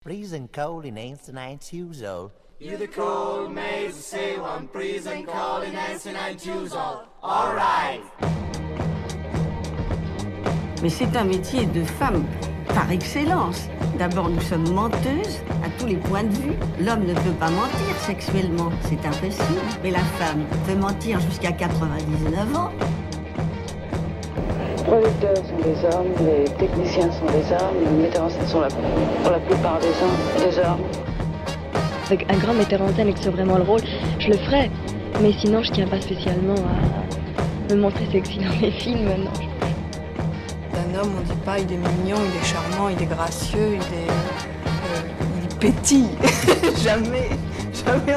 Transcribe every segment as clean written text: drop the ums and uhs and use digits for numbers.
freezing cold in Nancy 9 years old. You're the cold maze, say one freezing cold in Nancy 9 years old. All right. Mais c'est un métier de femme par excellence. D'abord, nous sommes menteuses à tous les points de vue. L'homme ne peut pas mentir sexuellement, c'est impossible. Mais la femme peut mentir jusqu'à 99 ans. Les producteurs sont des hommes, les techniciens sont des hommes, les metteurs en scène sont pour la plupart des hommes. Avec un grand metteur en scène et que ce soit vraiment le rôle, je le ferais. Mais sinon, je tiens pas spécialement à me montrer sexy dans les films, non. D'un homme, on dit pas il est mignon, il est charmant, il est gracieux, il pétille. jamais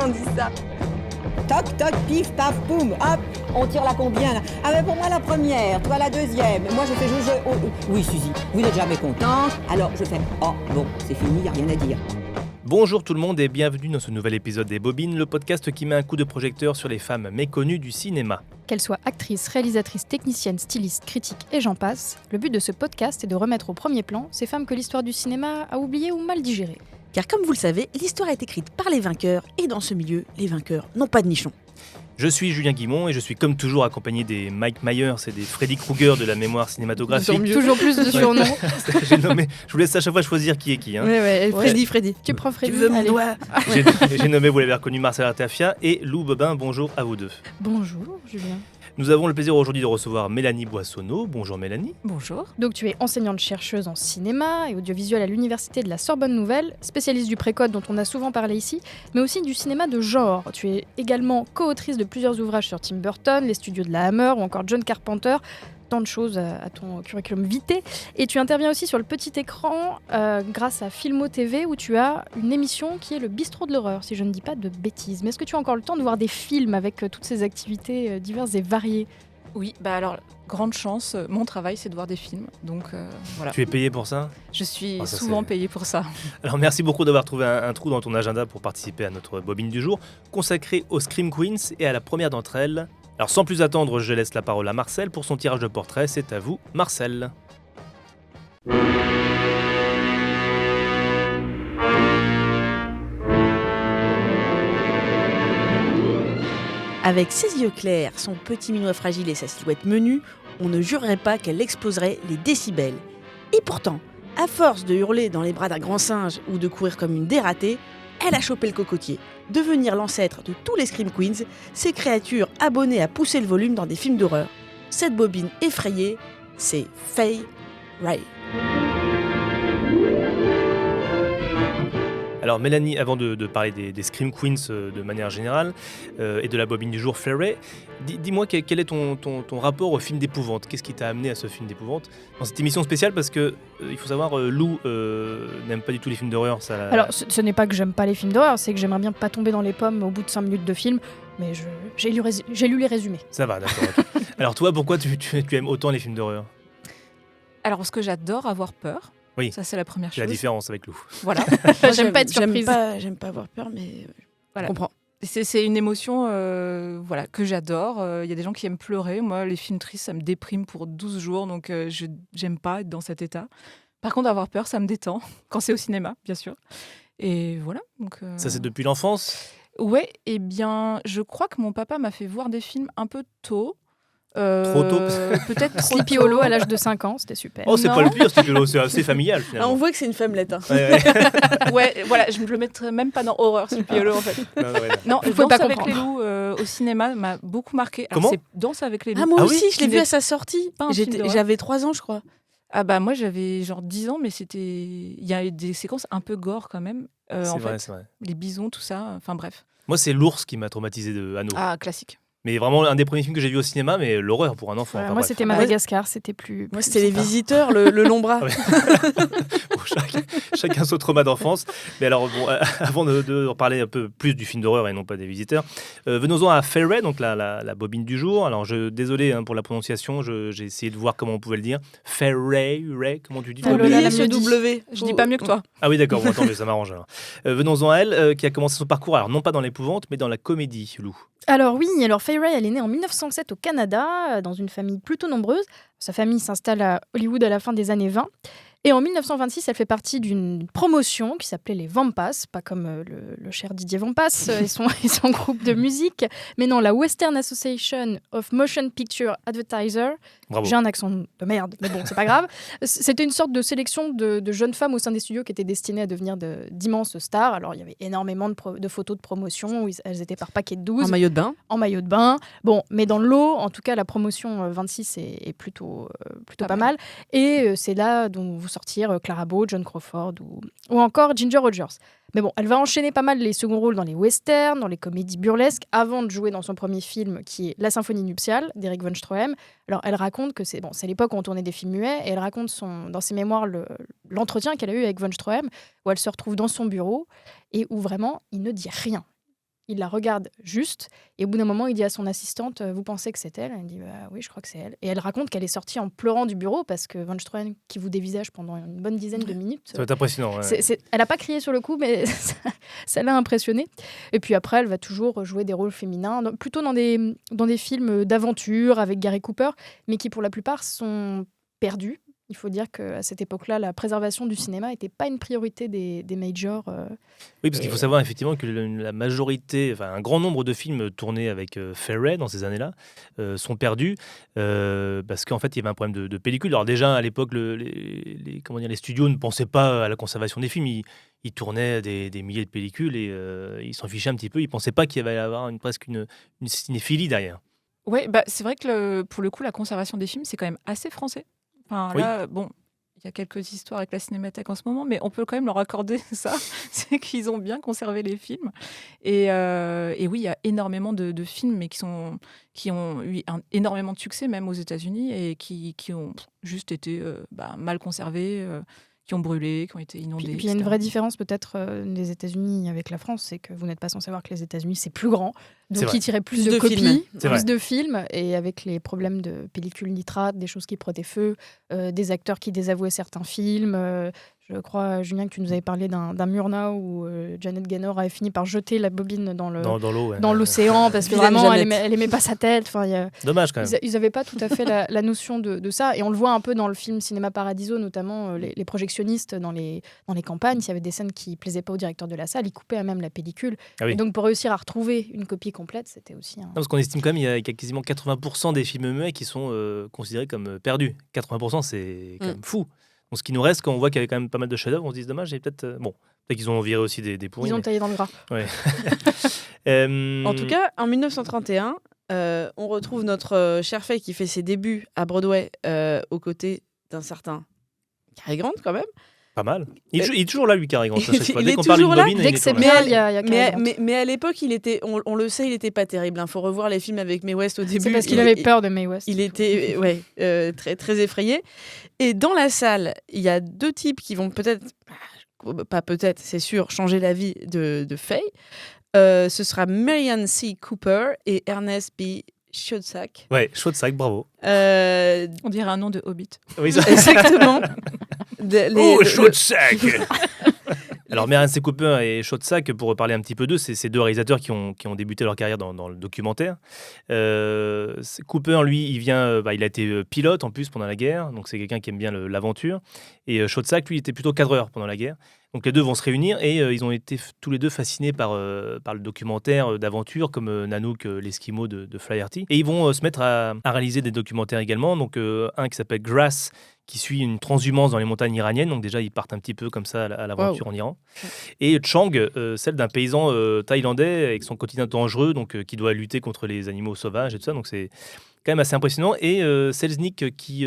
on dit ça. Toc, toc, pif, paf, poum, hop, on tire la combien là? Ah mais pour moi la première, toi la deuxième. Moi je fais oui Suzy, vous n'êtes jamais contente. Alors je fais, oh bon, c'est fini, y a rien à dire. Bonjour tout le monde et bienvenue dans ce nouvel épisode des Bobines, le podcast qui met un coup de projecteur sur les femmes méconnues du cinéma. Qu'elles soient actrices, réalisatrices, techniciennes, stylistes, critiques et j'en passe, le but de ce podcast est de remettre au premier plan ces femmes que l'histoire du cinéma a oubliées ou mal digérées. Car comme vous le savez, l'histoire est écrite par les vainqueurs et dans ce milieu, les vainqueurs n'ont pas de nichon. Je suis Julien Guimond et je suis comme toujours accompagné des Mike Myers et des Freddy Krueger de la mémoire cinématographique. Toujours plus de surnoms. Je vous laisse à chaque fois choisir qui est qui. Hein. Ouais, Freddy. Tu prends Freddy. Tu veux mon doigt. J'ai nommé, vous l'avez reconnu, Marcel Artafia et Lou Bobin. Bonjour à vous deux. Bonjour Julien. Nous avons le plaisir aujourd'hui de recevoir Mélanie Boissonneau. Bonjour Mélanie. Bonjour. Donc tu es enseignante-chercheuse en cinéma et audiovisuel à l'université de la Sorbonne Nouvelle, spécialiste du précode dont on a souvent parlé ici, mais aussi du cinéma de genre. Tu es également co-autrice de plusieurs ouvrages sur Tim Burton, les studios de la Hammer ou encore John Carpenter. Tant de choses à ton curriculum vitae. Et tu interviens aussi sur le petit écran grâce à Filmo TV où tu as une émission qui est le bistrot de l'horreur, si je ne dis pas de bêtises. Mais est-ce que tu as encore le temps de voir des films avec toutes ces activités diverses et variées ? Oui, alors, grande chance, mon travail c'est de voir des films, donc voilà. Tu es payée pour ça ? Je suis souvent payée pour ça. Alors merci beaucoup d'avoir trouvé un trou dans ton agenda pour participer à notre bobine du jour, consacrée aux Scream Queens et à la première d'entre elles. Alors sans plus attendre, je laisse la parole à Marcel pour son tirage de portrait. C'est à vous, Marcel. Avec ses yeux clairs, son petit minois fragile et sa silhouette menue, on ne jurerait pas qu'elle exploserait les décibels. Et pourtant, à force de hurler dans les bras d'un grand singe ou de courir comme une dératée, elle a chopé le cocotier. Devenir l'ancêtre de tous les Scream Queens, ces créatures abonnées à pousser le volume dans des films d'horreur. Cette bobine effrayée, c'est Fay Wray. Alors Mélanie, avant de parler des Scream Queens de manière générale et de la bobine du jour Fay Wray, dis-moi quel est ton rapport au film d'épouvante ? Qu'est-ce qui t'a amené à ce film d'épouvante dans cette émission spéciale ? Parce que il faut savoir, Lou n'aime pas du tout les films d'horreur. Alors ce n'est pas que j'aime pas les films d'horreur, c'est que j'aimerais bien pas tomber dans les pommes au bout de 5 minutes de film, mais j'ai lu les résumés. Ça va, d'accord. Okay. Alors toi, pourquoi tu aimes autant les films d'horreur ? Alors parce que j'adore avoir peur. Oui, ça c'est la première chose. C'est la différence avec Lou. Voilà. J'aime pas être surprise. J'aime pas avoir peur, mais voilà. Je comprends. C'est une émotion que j'adore. Il y a des gens qui aiment pleurer. Moi, les films tristes, ça me déprime pour 12 jours, donc je n'aime pas être dans cet état. Par contre, avoir peur, ça me détend, quand c'est au cinéma, bien sûr. Et voilà. Donc, Ça, c'est depuis l'enfance ? Ouais, eh bien, je crois que mon papa m'a fait voir des films un peu tôt. Trop tôt. Peut-être Sleepy Hollow à l'âge de 5 ans, c'était super. Oh, c'est pas le pire, Sleepy Hollow, c'est assez familial finalement. on voit que c'est une femmelette. Hein. Ouais, voilà, je ne le mettrais même pas dans horreur, Sleepy Hollow en fait. Non, Danse avec les loups au cinéma m'a beaucoup marqué. Comment ? C'est Danse avec les loups. Ah, moi aussi, je l'ai vu à sa sortie. J'avais J'avais 3 ans, je crois. Ah bah moi j'avais genre 10 ans, mais il y a des séquences un peu gore quand même. C'est vrai. Les bisons, tout ça, enfin bref. Moi, c'est l'ours qui m'a traumatisé de Anno. Ah, classique. Mais vraiment un des premiers films que j'ai vu au cinéma, mais l'horreur pour un enfant. Ouais, enfin, moi, bref. c'était Madagascar, c'était plus. Moi, c'était Les Visiteurs, le long bras. Ah ouais. Bon, chacun son trauma d'enfance. Mais alors, bon, avant de parler un peu plus du film d'horreur et non pas des Visiteurs, venons-en à Fay Wray, donc la bobine du jour. Alors, désolé pour la prononciation, j'ai essayé de voir comment on pouvait le dire. Fay Wray, comment tu dis ? Ce W. Je dis pas mieux que toi. Ah oui, d'accord, bon, attendez, ça m'arrange alors. Venons-en à elle, qui a commencé son parcours, alors non pas dans l'épouvante, mais dans la comédie, Lou. Alors Fay Wray, elle est née en 1907 au Canada, dans une famille plutôt nombreuse. Sa famille s'installe à Hollywood à la fin des années 20. Et en 1926, elle fait partie d'une promotion qui s'appelait les Vampas, pas comme le cher Didier Vampas et son groupe de musique, mais non, la Western Association of Motion Picture Advertisers. Bravo. J'ai un accent de merde, mais bon, c'est pas grave. C'était une sorte de sélection de jeunes femmes au sein des studios qui étaient destinées à devenir d'immenses stars. Alors, il y avait énormément de photos de promotion où elles étaient par paquet de 12. En maillot de bain. En maillot de bain. Bon, mais dans le lot, en tout cas, la promotion 26 est plutôt pas mal. Et c'est là dont vont sortir Clara Bow, John Crawford ou encore Ginger Rogers. Mais bon, elle va enchaîner pas mal les seconds rôles dans les westerns, dans les comédies burlesques, avant de jouer dans son premier film qui est La Symphonie nuptiale d'Eric von Stroheim. Alors, elle raconte que c'est l'époque où on tournait des films muets, et elle raconte dans ses mémoires l'entretien qu'elle a eu avec von Stroheim, où elle se retrouve dans son bureau et où vraiment, il ne dit rien. Il la regarde juste, et au bout d'un moment, il dit à son assistante « Vous pensez que c'est elle ?» Elle dit « Oui, je crois que c'est elle. » Et elle raconte qu'elle est sortie en pleurant du bureau parce que von Stroheim, qui vous dévisage pendant une bonne dizaine de minutes... Ça va être impressionnant. Ouais. Elle n'a pas crié sur le coup, mais ça l'a impressionnée. Et puis après, elle va toujours jouer des rôles féminins, plutôt dans des films d'aventure avec Gary Cooper, mais qui pour la plupart sont perdus. Il faut dire qu'à cette époque-là, la préservation du cinéma n'était pas une priorité des majors. Oui, parce qu'il faut savoir effectivement que la majorité, un grand nombre de films tournés avec Fairey dans ces années-là sont perdus parce qu'en fait, il y avait un problème de pellicule. Alors déjà, à l'époque, les studios ne pensaient pas à la conservation des films. Ils tournaient des milliers de pellicules et ils s'en fichaient un petit peu. Ils ne pensaient pas qu'il y avait à avoir presque une cinéphilie derrière. Oui, c'est vrai que pour le coup, la conservation des films, c'est quand même assez français. Là, bon, il y a quelques histoires avec la Cinémathèque en ce moment, mais on peut quand même leur accorder ça, c'est qu'ils ont bien conservé les films. Et oui, il y a énormément de films, mais qui ont eu énormément de succès, même aux États-Unis, et qui ont juste été mal conservés, qui ont brûlé, qui ont été inondés. Puis il y a une vraie différence peut-être des États-Unis avec la France, c'est que vous n'êtes pas sans savoir que les États-Unis c'est plus grand, donc ils tiraient plus de copies, plus de films, et avec les problèmes de pellicules nitrate, des choses qui prenaient feu, des acteurs qui désavouaient certains films. Je crois, Julien, que tu nous avais parlé d'un Murnau où Janet Gaynor avait fini par jeter la bobine dans l'eau, dans l'océan, parce que vraiment, elle aimait pas sa tête. Dommage quand même. Ils n'avaient pas tout à fait la notion de ça. Et on le voit un peu dans le film Cinéma Paradiso, notamment les projectionnistes dans les campagnes. S'il y avait des scènes qui ne plaisaient pas au directeur de la salle, ils coupaient à même la pellicule. Ah oui. Et donc, pour réussir à retrouver une copie complète, c'était aussi un... Non, parce qu'on estime quand même qu'il y a quasiment 80% des films muets qui sont considérés comme perdus. 80%, c'est quand même fou. Donc, ce qui nous reste, quand on voit qu'il y avait quand même pas mal de chefs-d'œuvre, on se dit dommage, et peut-être qu'ils ont viré aussi des pourris. Ils ont taillé dans le gras. Ouais. En tout cas, en 1931, on retrouve notre cher Faye qui fait ses débuts à Broadway aux côtés d'un certain Cary Grant quand même. Pas mal. Il est toujours là, lui, Cary Grant. Il est toujours là. Dès que c'est bien, il y a Cary Grant. Mais à l'époque, on le sait, il n'était pas terrible. Il faut revoir les films avec Mae West au début. C'est parce qu'il avait peur de Mae West. Il était très, très effrayé. Et dans la salle, il y a deux types qui vont c'est sûr, changer la vie de Faye. Ce sera Marianne C. Cooper et Ernest B. Schoedsack. Ouais, Schoedsack, bravo. On dirait un nom de Hobbit. Oui, exactement. Schoedsack. Alors, Marianne C. Cooper et Schoedsack, pour parler un petit peu d'eux, c'est ces deux réalisateurs qui ont débuté leur carrière dans le documentaire. Cooper, lui, il a été pilote en plus pendant la guerre, donc c'est quelqu'un qui aime bien l'aventure. Et Schoedsack, lui, était plutôt cadreur pendant la guerre. Donc les deux vont se réunir et ils ont été tous les deux fascinés par le documentaire d'aventure comme Nanook, l'Esquimau de Flaherty. Et ils vont se mettre à réaliser des documentaires également. Donc un qui s'appelle Grass, qui suit une transhumance dans les montagnes iraniennes. Donc déjà, ils partent un petit peu comme ça à l'aventure en Iran. Et Chang, celle d'un paysan thaïlandais avec son quotidien dangereux, donc qui doit lutter contre les animaux sauvages et tout ça. Donc c'est quand même assez impressionnant. Et Selznick, qui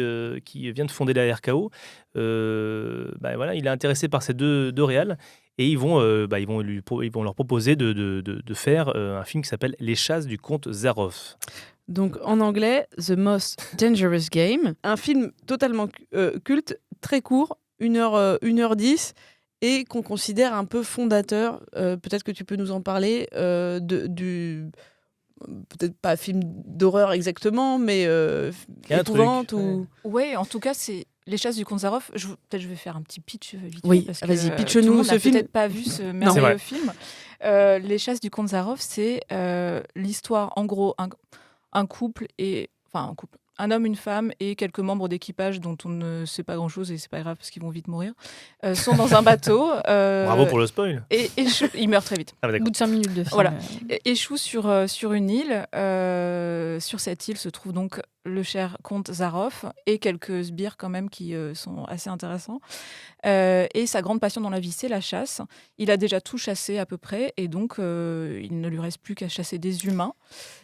vient de fonder la RKO, il est intéressé par ces deux réals. Et ils vont leur proposer de faire un film qui s'appelle Les Chasses du comte Zaroff. Donc en anglais, The Most Dangerous Game. Un film totalement culte, très court, 1h10, et qu'on considère un peu fondateur. Peut-être que tu peux nous en parler peut-être pas film d'horreur exactement, mais épouvante ou... Oui, en tout cas, c'est Les Chasses du comte Zaroff. Peut-être je vais faire un petit pitch vite. Oui, vas-y, pitch-nous ce film. Peut-être pas vu ce merveilleux film. Les Chasses du comte Zaroff, c'est l'histoire, en gros, un couple un homme, une femme et quelques membres d'équipage dont on ne sait pas grand-chose et c'est pas grave parce qu'ils vont vite mourir, sont dans un bateau. Bravo pour le spoil. Et ils meurent très vite. Ah, Au d'accord. bout de 5 minutes de film. Voilà. Échoue sur une île. Sur cette île se trouve donc le cher comte Zaroff et quelques sbires quand même qui sont assez intéressants. Et sa grande passion dans la vie, c'est la chasse. Il a déjà tout chassé à peu près et donc il ne lui reste plus qu'à chasser des humains.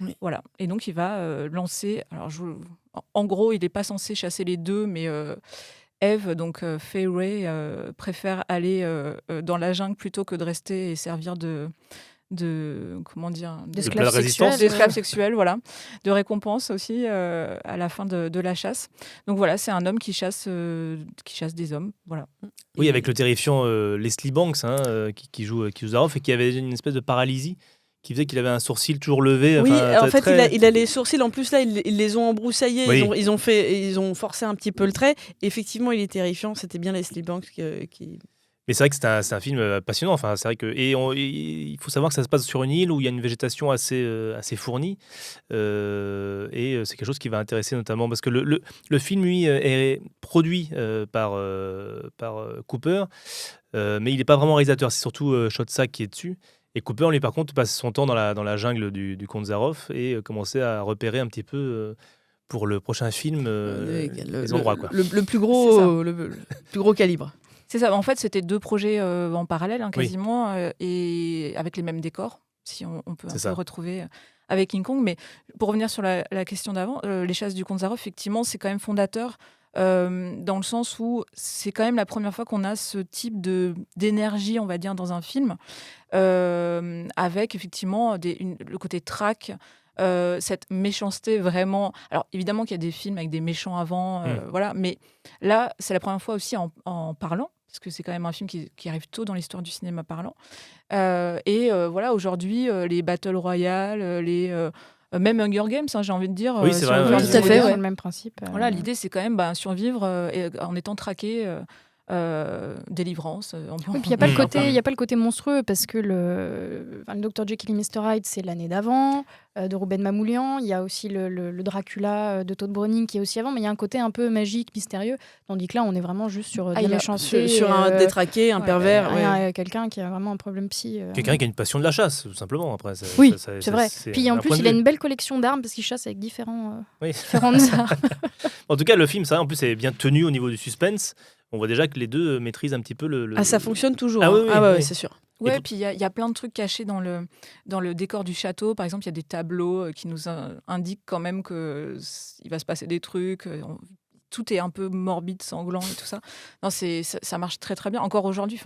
Oui. Voilà. Et donc il va lancer... Alors, en gros, il n'est pas censé chasser les deux, mais... Eve, donc Fay Wray, préfère aller dans la jungle plutôt que de rester et servir de comment dire, D'esclave résistance. d'esclave sexuelle, voilà, de récompense aussi à la fin de la chasse. Donc voilà, c'est un homme qui chasse des hommes, voilà. Oui, avec le terrifiant Leslie Banks qui joue Zaroff et qui avait une espèce de paralysie qui faisait qu'il avait un sourcil toujours levé. Oui, enfin, en fait, très- il a les sourcils. En plus, là, ils les ont embroussaillés. Oui. Ils ont forcé un petit peu le trait. Effectivement, il est terrifiant. C'était bien Leslie Banks qui... Mais c'est vrai que c'est un film passionnant. Enfin, c'est vrai que il faut savoir que ça se passe sur une île où il y a une végétation assez fournie et c'est quelque chose qui va intéresser notamment parce que le film lui est produit par Cooper, mais il n'est pas vraiment réalisateur. C'est surtout Schoedsack qui est dessus. Et Cooper, lui, par contre, passe son temps dans la jungle du comte Zaroff et commençait à repérer un petit peu pour le prochain film les endroits, quoi. Le plus C'est gros, le plus gros calibre. C'est ça, en fait, c'était deux projets en parallèle, quasiment, et avec les mêmes décors, si on peut C'est un peu ça. retrouver avec King Kong. Mais pour revenir sur la question d'avant, Les Chasses du comte Zaroff, effectivement, c'est quand même fondateur dans le sens où c'est quand même la première fois qu'on a ce type d'énergie, on va dire, dans un film, avec effectivement le côté track, cette méchanceté vraiment. Alors évidemment qu'il y a des films avec des méchants avant, voilà, mais là c'est la première fois aussi en parlant, parce que c'est quand même un film qui arrive tôt dans l'histoire du cinéma parlant. Voilà, aujourd'hui les Battle Royale, même Hunger Games, j'ai envie de dire. Oui, c'est si vrai, on veut ouais. faire Tout à du fait, moderne. c'est le même principe. Voilà, l'idée c'est quand même survivre en étant traqué. Délivrance. Oui, puis il n'y a pas le côté monstrueux parce que le Dr Jekyll et Mr Hyde, c'est l'année d'avant, de Ruben Mamoulian. Il y a aussi le Dracula de Todd Browning qui est aussi avant, mais il y a un côté un peu magique, mystérieux. Tandis que là, on est vraiment juste sur de la méchanceté. Sur un détraqué, un pervers. Quelqu'un qui a vraiment un problème psy. Quelqu'un qui a une passion de la chasse, tout simplement. Après, Oui, c'est vrai. Puis en un plus, point de il a vue. une belle collection d'armes parce qu'il chasse avec différentes Oui. armes. En tout cas, le film, ça, en plus, est bien tenu au niveau du suspense. On voit déjà que les deux maîtrisent un petit peu le... Ah, ça fonctionne toujours. Ah oui, oui, oui. c'est sûr. Ouais, puis il y a plein de trucs cachés dans le décor du château. Par exemple, il y a des tableaux qui nous indiquent quand même qu'il va se passer des trucs. Tout est un peu morbide, sanglant et tout ça. Non, ça marche très très bien. Encore aujourd'hui,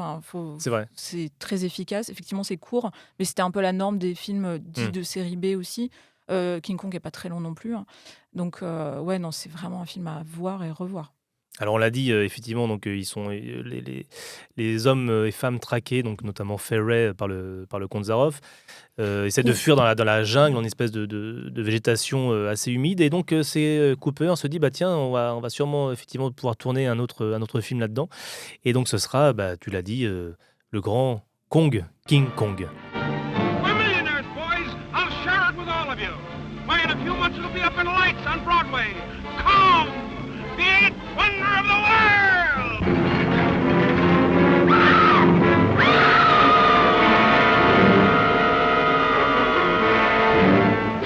C'est vrai. c'est très efficace. Effectivement, c'est court, mais c'était un peu la norme des films dits de série B aussi. King Kong n'est pas très long non plus. Donc, ouais, non, c'est vraiment un film à voir et revoir. Alors on l'a dit, effectivement, donc ils sont les hommes et femmes traqués, donc notamment Fay Wray par le comte Zaroff, essaient de fuir dans la jungle, en espèce de végétation assez humide, et donc Cooper se dit tiens, on va sûrement effectivement pouvoir tourner un autre film là-dedans, et donc ce sera, tu l'as dit, le grand King Kong. We're millionaires, boys. I'll share it with all of you. Why, in a few months it'll be up in lights on Broadway. Kong, the eighth wonder of the world!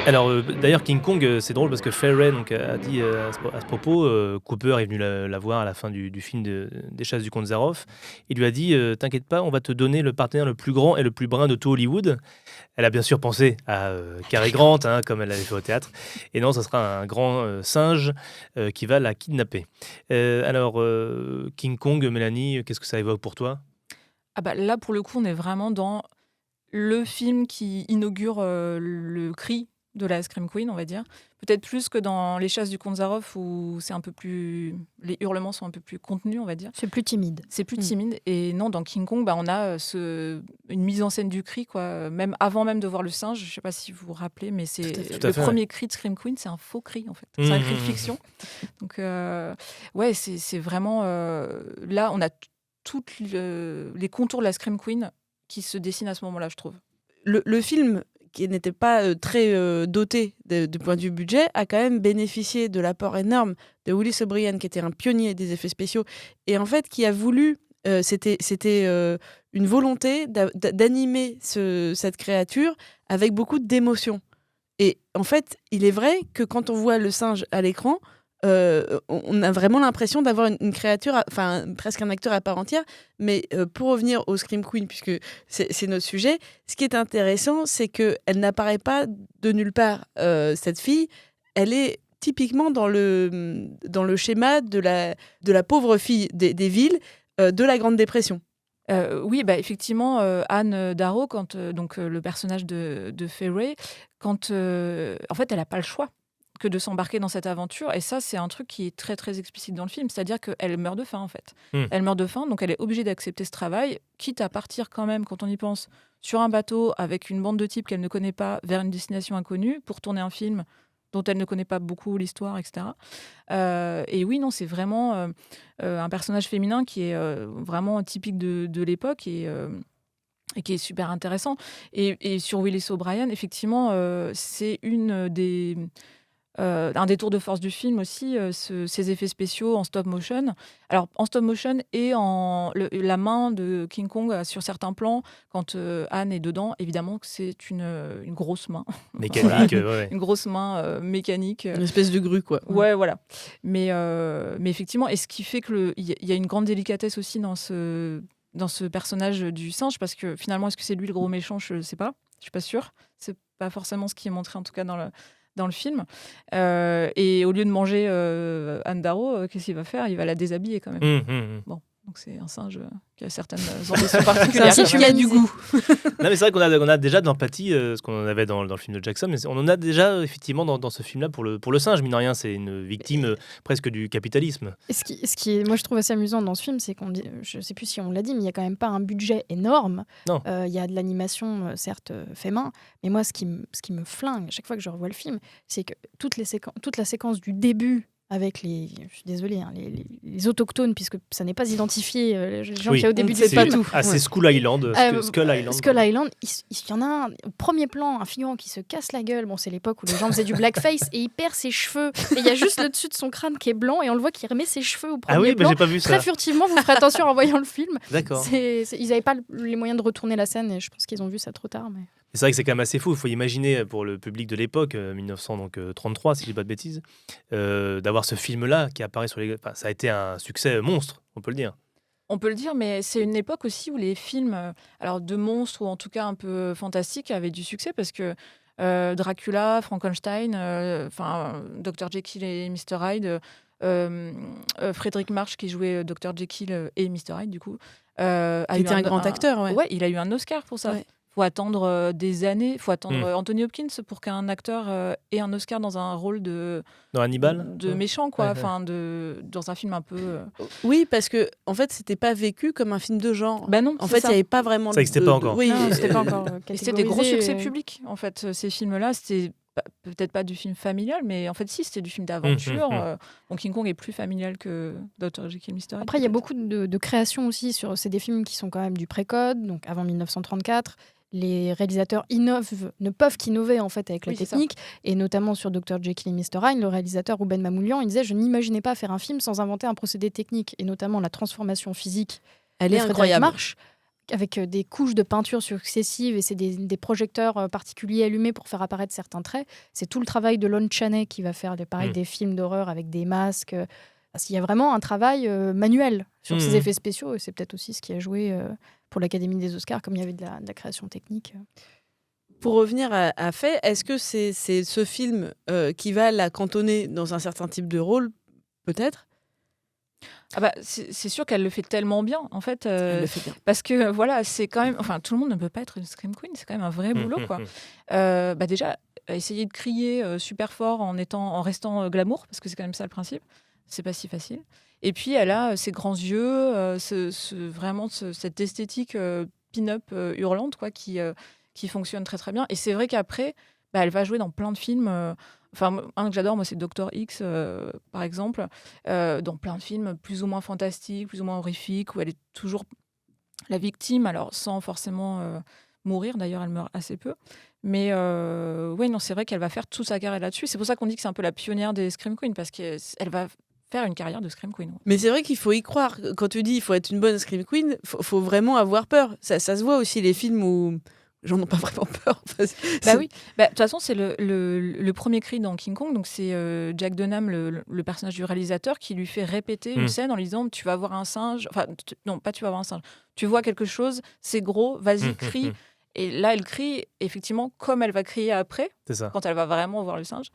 Alors d'ailleurs King Kong, c'est drôle parce que Fay Wray donc a dit à ce propos, Cooper est venu la voir à la fin du film des Chasses du comte Zaroff. Il lui a dit t'inquiète pas, on va te donner le partenaire le plus grand et le plus brun de tout Hollywood. Elle a bien sûr pensé à Cary Grant, comme elle l'avait fait au théâtre. Et non, ça sera un grand singe qui va la kidnapper. Alors King Kong, Mélanie, qu'est-ce que ça évoque pour toi ? Là, pour le coup, on est vraiment dans le film qui inaugure le cri de la Scream Queen, on va dire. Peut-être plus que dans Les Chasses du comte Zaroff, où c'est un peu plus... les hurlements sont un peu plus contenus, on va dire. C'est plus timide. C'est plus timide. Et non, dans King Kong, on a une mise en scène du cri, quoi. Même avant même de voir le singe, je ne sais pas si vous vous rappelez, mais c'est le premier cri de Scream Queen, c'est un faux cri, en fait. C'est un cri de fiction. Donc, ouais, c'est vraiment... là, on a toutes les contours de la Scream Queen qui se dessinent à ce moment-là, je trouve. Le film qui n'était pas très doté du point de vue budget, a quand même bénéficié de l'apport énorme de Willis O'Brien, qui était un pionnier des effets spéciaux, et en fait qui a voulu, c'était une volonté d'animer cette créature avec beaucoup d'émotion. Et en fait, il est vrai que quand on voit le singe à l'écran, on a vraiment l'impression d'avoir une créature, presque un acteur à part entière. Mais pour revenir au Scream Queen, puisque c'est notre sujet, ce qui est intéressant, c'est qu'elle n'apparaît pas de nulle part. Cette fille, elle est typiquement dans le schéma de la pauvre fille des villes de la Grande Dépression. Oui, effectivement, Anne Darrow, donc le personnage de Fay Wray, en fait, elle n'a pas le choix que de s'embarquer dans cette aventure. Et ça, c'est un truc qui est très, très explicite dans le film. C'est-à-dire qu'elle meurt de faim, en fait. Elle meurt de faim, donc elle est obligée d'accepter ce travail, quitte à partir quand même, quand on y pense, sur un bateau avec une bande de types qu'elle ne connaît pas, vers une destination inconnue, pour tourner un film dont elle ne connaît pas beaucoup l'histoire, etc. Et oui, non, c'est vraiment un personnage féminin qui est vraiment typique de l'époque et qui est super intéressant. Et sur Willis O'Brien, effectivement, c'est un des tours de force du film aussi, ces effets spéciaux en stop motion. Alors, en stop motion et la main de King Kong sur certains plans, quand Anne est dedans, évidemment que c'est une grosse main. Mécanique, voilà, une grosse main mécanique. Une espèce de grue, quoi. Ouais, voilà. Mais effectivement, et ce qui fait qu'il y a une grande délicatesse aussi dans ce personnage du singe, parce que finalement, est-ce que c'est lui le gros méchant? Je ne sais pas. Je ne suis pas sûre. C'est pas forcément ce qui est montré, en tout cas, dans le film. Et au lieu de manger Anne Darrow, qu'est-ce qu'il va faire? Il va la déshabiller quand même. Bon, donc c'est un singe qui a certaines ambitions particulières. C'est un singe qui a du goût. Non, mais c'est vrai qu'on a déjà de l'empathie, ce qu'on en avait dans le film de Jackson, mais on en a déjà effectivement dans ce film-là pour le singe. Mine de rien, c'est une victime presque du capitalisme. Et ce qui est, moi, je trouve assez amusant dans ce film, c'est qu'on dit, je sais plus si on l'a dit, mais il y a quand même pas un budget énorme. Non. Il y a de l'animation, certes, fait main, mais moi, ce qui me flingue à chaque fois que je revois le film, c'est que toute la séquence du début avec je suis désolée, les autochtones, puisque ça n'est pas identifié, les gens qui au début du film. C'est Skull Island. Skull Island. Skull Island, il y en a un, au premier plan, un figurant qui se casse la gueule. Bon, c'est l'époque où les gens faisaient du blackface et il perd ses cheveux. Et il y a juste le dessus de son crâne qui est blanc et on le voit qui remet ses cheveux au premier plan. J'ai pas vu ça. Très furtivement, vous ferez attention en voyant le film. D'accord. Ils n'avaient pas les moyens de retourner la scène et je pense qu'ils ont vu ça trop tard. Mais... C'est vrai que c'est quand même assez fou. Il faut imaginer, pour le public de l'époque, 1933, si je dis pas de bêtises, d'avoir ce film-là qui apparaît sur les... Enfin, ça a été un succès monstre, on peut le dire. On peut le dire, mais c'est une époque aussi où les films de monstres, ou en tout cas un peu fantastiques, avaient du succès, parce que Dracula, Frankenstein, Dr. Jekyll et Mr. Hyde, Frédéric March, qui jouait Dr. Jekyll et Mr. Hyde, du coup... qui était un grand acteur, ouais. Ouais, il a eu un Oscar pour ça. Ouais. Faut attendre des années, faut attendre Anthony Hopkins pour qu'un acteur ait un Oscar dans un rôle dans Hannibal, de méchant, quoi. Enfin, dans un film un peu. Oui, parce que en fait, c'était pas vécu comme un film de genre. Ben non. En fait, il y avait pas vraiment. Ça n'existait pas encore. Oui, c'était pas encore. C'était des gros succès publics. En fait, ces films-là, c'était peut-être pas du film familial, mais en fait, si, c'était du film d'aventure. Donc King Kong est plus familial que Dr. Jekyll Mr. Hyde. Après, il y a beaucoup de créations aussi c'est des films qui sont quand même du pré-code, donc avant 1934. Les réalisateurs ne peuvent qu'innover en fait avec la technique, et notamment sur Dr. Jekyll et Mr. Hyde, le réalisateur Rouben Mamoulian, il disait: je n'imaginais pas faire un film sans inventer un procédé technique, et notamment la transformation physique. Elle est incroyable. Marche, avec des couches de peinture successives, et c'est des projecteurs particuliers allumés pour faire apparaître certains traits. C'est tout le travail de Lon Chaney qui va faire des films d'horreur avec des masques. Il y a vraiment un travail manuel sur ces effets spéciaux, et c'est peut-être aussi ce qui a joué pour l'Académie des Oscars, comme il y avait de la création technique. Pour revenir à Fay, est-ce que c'est ce film qui va la cantonner dans un certain type de rôle, peut-être? C'est sûr qu'elle le fait tellement bien, en fait, elle le fait bien. parce que voilà, c'est quand même, tout le monde ne peut pas être une Scream Queen, c'est quand même un vrai boulot, quoi. Déjà, essayer de crier super fort en restant glamour, parce que c'est quand même ça le principe, c'est pas si facile. Et puis elle a ses grands yeux, vraiment cette esthétique pin-up hurlante, quoi, qui fonctionne très très bien. Et c'est vrai qu'après, elle va jouer dans plein de films. Un que j'adore, moi, c'est Dr. X, par exemple, dans plein de films plus ou moins fantastiques, plus ou moins horrifiques, où elle est toujours la victime, alors sans forcément mourir. D'ailleurs, elle meurt assez peu. Mais oui, non, c'est vrai qu'elle va faire toute sa carrière là-dessus. C'est pour ça qu'on dit que c'est un peu la pionnière des Scream Queens, parce qu'elle va faire une carrière de Scream Queen. Mais c'est vrai qu'il faut y croire. Quand tu dis il faut être une bonne Scream Queen, faut vraiment avoir peur. Ça se voit aussi les films où j'en ai pas vraiment peur. Bah oui. De toute façon, c'est le premier cri dans King Kong. Donc c'est Jack Dunham, le personnage du réalisateur, qui lui fait répéter une scène en lui disant tu vas voir un singe. Enfin, non, pas tu vas voir un singe. Tu vois quelque chose, c'est gros, vas-y, crie. Et là, elle crie effectivement comme elle va crier après, quand elle va vraiment voir le singe.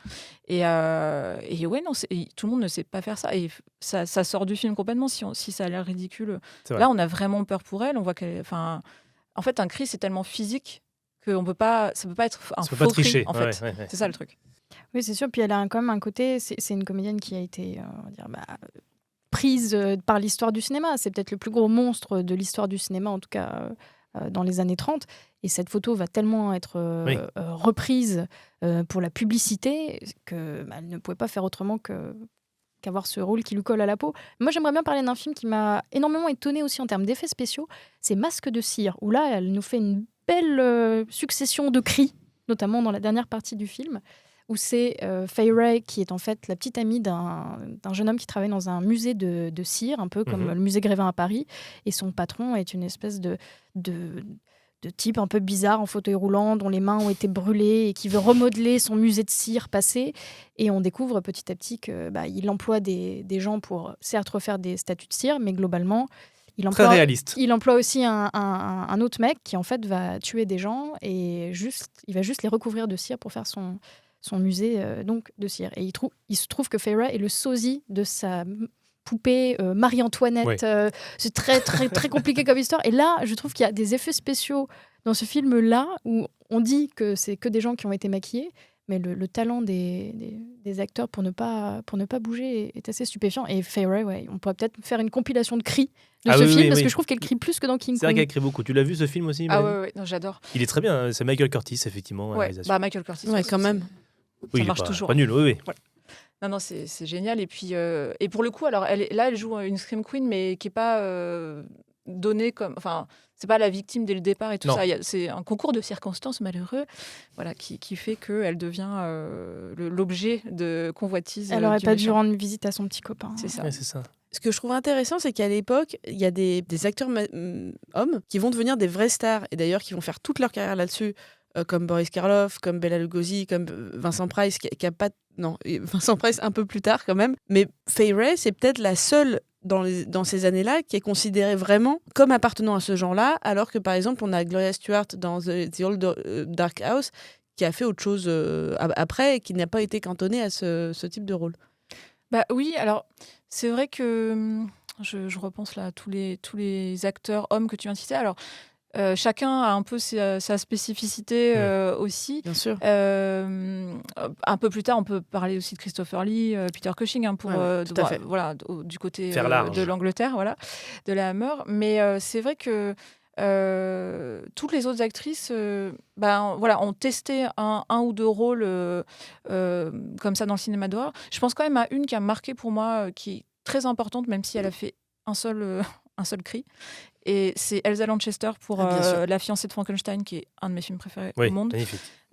Et ouais, non, tout le monde ne sait pas faire ça. Et ça sort du film complètement si ça a l'air ridicule. Là, on a vraiment peur pour elle. On voit qu'elle. En fait, un cri, c'est tellement physique que ça peut pas être un faux cri. En fait, c'est ça le truc. Oui, c'est sûr. Puis elle a quand même un côté. C'est une comédienne qui a été, on va dire, prise par l'histoire du cinéma. C'est peut-être le plus gros monstre de l'histoire du cinéma, en tout cas dans les années 30. Et cette photo va tellement être reprise pour la publicité qu'elle ne pouvait pas faire autrement qu'avoir ce rôle qui lui colle à la peau. Moi, j'aimerais bien parler d'un film qui m'a énormément étonnée aussi en termes d'effets spéciaux. C'est Masque de cire, où là, elle nous fait une belle succession de cris, notamment dans la dernière partie du film, où c'est Fay Wray qui est en fait la petite amie d'un jeune homme qui travaille dans un musée de cire, un peu comme le musée Grévin à Paris. Et son patron est une espèce de type un peu bizarre en fauteuil roulant, dont les mains ont été brûlées et qui veut remodeler son musée de cire passé. Et on découvre petit à petit qu'il emploie des gens pour certes refaire des statues de cire, mais globalement, il emploie aussi un autre mec qui en fait va tuer des gens et il va juste les recouvrir de cire pour faire son musée donc de cire. Et il se trouve que Fay Wray est le sosie de sa poupée Marie-Antoinette. C'est très, très, très compliqué comme histoire. Et là, je trouve qu'il y a des effets spéciaux dans ce film-là où on dit que c'est que des gens qui ont été maquillés, mais le talent des acteurs pour ne pas bouger est assez stupéfiant. Et Fay Wray, on pourrait peut-être faire une compilation de cris de ce film, parce que je trouve qu'elle crie plus que dans King Kong. C'est vrai qu'elle crie beaucoup. Tu l'as vu ce film aussi? Oui, non, j'adore. Il est très bien. C'est Michael Curtis, effectivement. Michael Curtis. Ouais, quand même. Ça marche toujours. Pas nul, oui. Voilà. Non, c'est génial. Et puis, et pour le coup, alors, elle joue une Scream Queen, mais qui n'est pas donnée comme. Enfin, c'est pas la victime dès le départ et tout ça. C'est un concours de circonstances malheureux, voilà, qui fait qu'elle devient l'objet de convoitise. Elle n'aurait pas dû rendre visite à son petit copain. C'est ça. Ouais, c'est ça. Ce que je trouve intéressant, c'est qu'à l'époque, il y a des acteurs hommes qui vont devenir des vraies stars, et d'ailleurs qui vont faire toute leur carrière là-dessus, comme Boris Karloff, comme Bela Lugosi, comme Vincent Price, qui a pas... Non, Vincent Price un peu plus tard quand même. Mais Fay Wray, c'est peut-être la seule dans ces années-là qui est considérée vraiment comme appartenant à ce genre-là, alors que par exemple, on a Gloria Stewart dans The Old Dark House, qui a fait autre chose après et qui n'a pas été cantonnée à ce type de rôle. Bah oui, alors c'est vrai que je repense là à tous les acteurs hommes que tu viens de citer. Alors chacun a un peu sa spécificité aussi. Bien sûr. Un peu plus tard, on peut parler aussi de Christopher Lee, Peter Cushing, pour voilà, du côté de l'Angleterre, voilà, de la Hammer. Mais c'est vrai que toutes les autres actrices voilà, ont testé un ou deux rôles comme ça dans le cinéma d'horreur. Je pense quand même à une qui a marqué pour moi, qui est très importante, même si elle a fait un seul cri. Et c'est Elsa Lanchester pour La fiancée de Frankenstein, qui est un de mes films préférés au monde,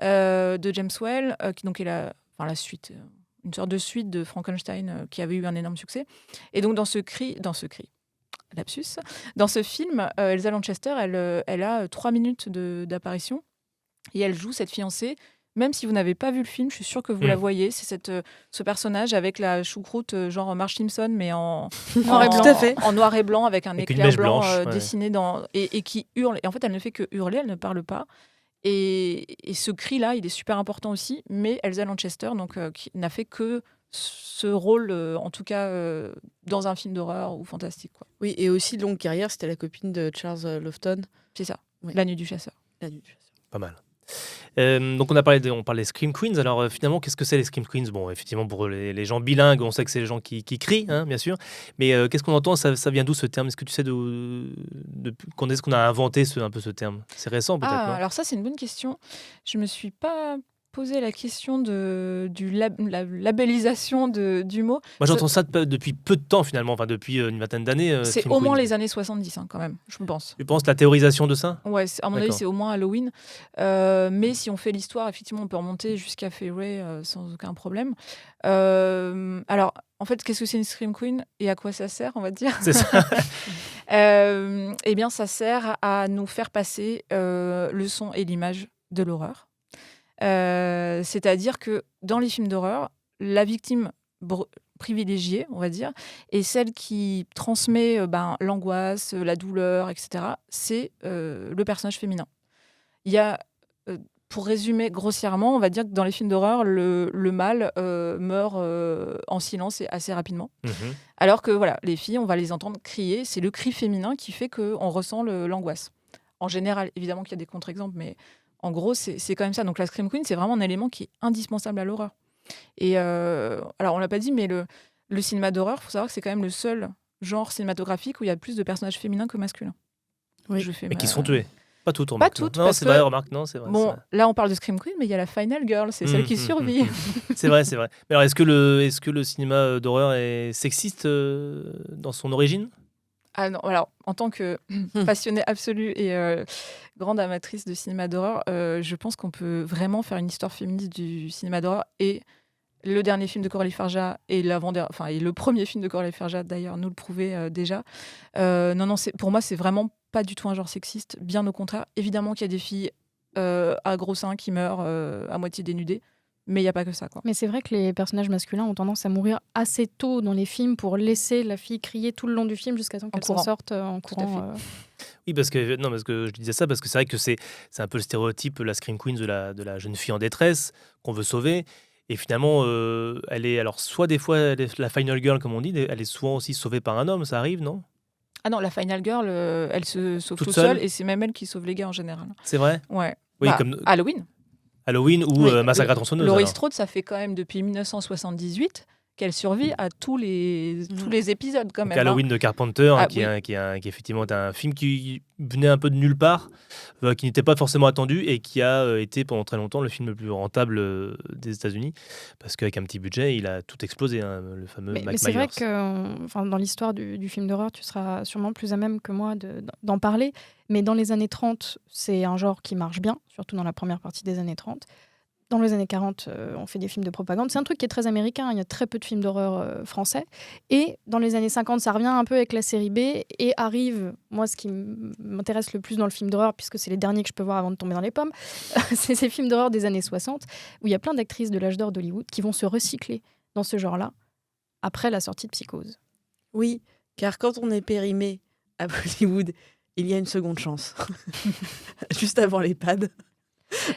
de James Whale, qui donc est la suite, une sorte de suite de Frankenstein qui avait eu un énorme succès. Et donc dans ce cri, lapsus, dans ce film, Elsa Lanchester, elle a 3 minutes d'apparition et elle joue cette fiancée. Même si vous n'avez pas vu le film, je suis sûre que vous la voyez. C'est ce personnage avec la choucroute, genre Marge Simpson, mais en noir et blanc, avec un éclair blanc dessiné et qui hurle. Et en fait, elle ne fait que hurler, elle ne parle pas. Et ce cri-là, il est super important aussi. Mais Elsa Lanchester, donc, qui n'a fait que ce rôle, en tout cas, dans un film d'horreur ou fantastique, quoi. Oui, et aussi longue carrière, c'était la copine de Charles Laughton. C'est ça, La Nuit du Chasseur. Pas mal. Donc on parle des Scream Queens. Alors finalement, qu'est-ce que c'est les Scream Queens? Bon, effectivement, pour les gens bilingues, on sait que c'est les gens qui crient, hein, bien sûr. Mais qu'est-ce qu'on entend? Ça vient d'où ce terme? Est-ce que tu sais quand est-ce qu'on a inventé un peu ce terme? C'est récent peut-être, non? Alors ça, c'est une bonne question. Je me suis pas posé la question la labellisation du mot. Moi, j'entends ça depuis peu de temps, finalement, enfin, depuis une vingtaine d'années. C'est Scream au moins Queen. les années 70, quand même, je pense. Tu penses la théorisation de ça ? Ouais, à mon avis, D'accord. c'est au moins Halloween. Mais si on fait l'histoire, effectivement, on peut remonter jusqu'à Fay Wray sans aucun problème. Alors, en fait, qu'est-ce que c'est une Scream Queen et à quoi ça sert, on va dire ? C'est ça. Eh bien, ça sert à nous faire passer le son et l'image de l'horreur. C'est-à-dire que dans les films d'horreur, la victime privilégiée, on va dire, et celle qui transmet l'angoisse, la douleur, etc., c'est le personnage féminin. Il y a, pour résumer grossièrement, on va dire que dans les films d'horreur, le mâle meurt en silence et assez rapidement. Alors que voilà, les filles, on va les entendre crier. C'est le cri féminin qui fait qu'on ressent l'angoisse. En général, évidemment qu'il y a des contre-exemples, mais en gros, c'est quand même ça. Donc la Scream Queen, c'est vraiment un élément qui est indispensable à l'horreur. Et alors, on l'a pas dit, mais le cinéma d'horreur, il faut savoir que c'est quand même le seul genre cinématographique où il y a plus de personnages féminins que masculins. Oui. Mais qui sont tués. Pas toutes, Pas remarque. toutes, Non, parce c'est que- vrai, remarque, non, c'est vrai. Bon, là, on parle de Scream Queen, mais il y a la Final Girl, c'est celle qui survit. C'est vrai, c'est vrai. Mais alors, est-ce que le cinéma d'horreur est sexiste dans son origine ? Ah non, alors, en tant que passionnée absolue et grande amatrice de cinéma d'horreur, je pense qu'on peut vraiment faire une histoire féministe du cinéma d'horreur. Et le dernier film de Coralie Farja et le premier film de Coralie Farja, d'ailleurs, nous le prouvait déjà. Non, pour moi, c'est vraiment pas du tout un genre sexiste. Bien au contraire. Évidemment qu'il y a des filles à gros seins qui meurent à moitié dénudées. Mais il n'y a pas que ça, quoi. Mais c'est vrai que les personnages masculins ont tendance à mourir assez tôt dans les films pour laisser la fille crier tout le long du film jusqu'à temps qu'elle s'en courant. sorte en Tout à courant. Oui, parce que je disais ça parce que c'est vrai que c'est un peu le stéréotype, la Scream Queen de la jeune fille en détresse qu'on veut sauver. Et finalement, elle est alors soit des fois elle est la final girl comme on dit, elle est souvent aussi sauvée par un homme, ça arrive, non ? Ah non, la Final Girl, elle se sauve Toute toute seule seule et c'est même elle qui sauve les gars en général. C'est vrai ? Ouais. Oui, Bah, comme Halloween. Halloween ou Oui, Massacre à tronçonneuse. Laurie alors. Strode, ça fait quand même depuis 1978 qu'elle survit à tous les épisodes quand Donc même. Halloween de Carpenter, Ah, qui oui. est effectivement un film qui venait un peu de nulle part, qui n'était pas forcément attendu et qui a été pendant très longtemps le film le plus rentable des États-Unis, parce qu'avec un petit budget, il a tout explosé, hein, le fameux Mais Mike c'est vrai Myers. que dans l'histoire du film d'horreur, tu seras sûrement plus à même que moi d'en parler. Mais dans les années 30, c'est un genre qui marche bien, surtout dans la première partie des années 30. Dans les années 40, on fait des films de propagande. C'est un truc qui est très américain. Il y a très peu de films d'horreur français. Et dans les années 50, ça revient un peu avec la série B. Et arrive, moi, ce qui m'intéresse le plus dans le film d'horreur, puisque c'est les derniers que je peux voir avant de tomber dans les pommes, c'est ces films d'horreur des années 60, où il y a plein d'actrices de l'âge d'or d'Hollywood qui vont se recycler dans ce genre-là après la sortie de Psychose. Oui, car quand on est périmé à Hollywood, il y a une seconde chance. Juste avant l'EHPAD,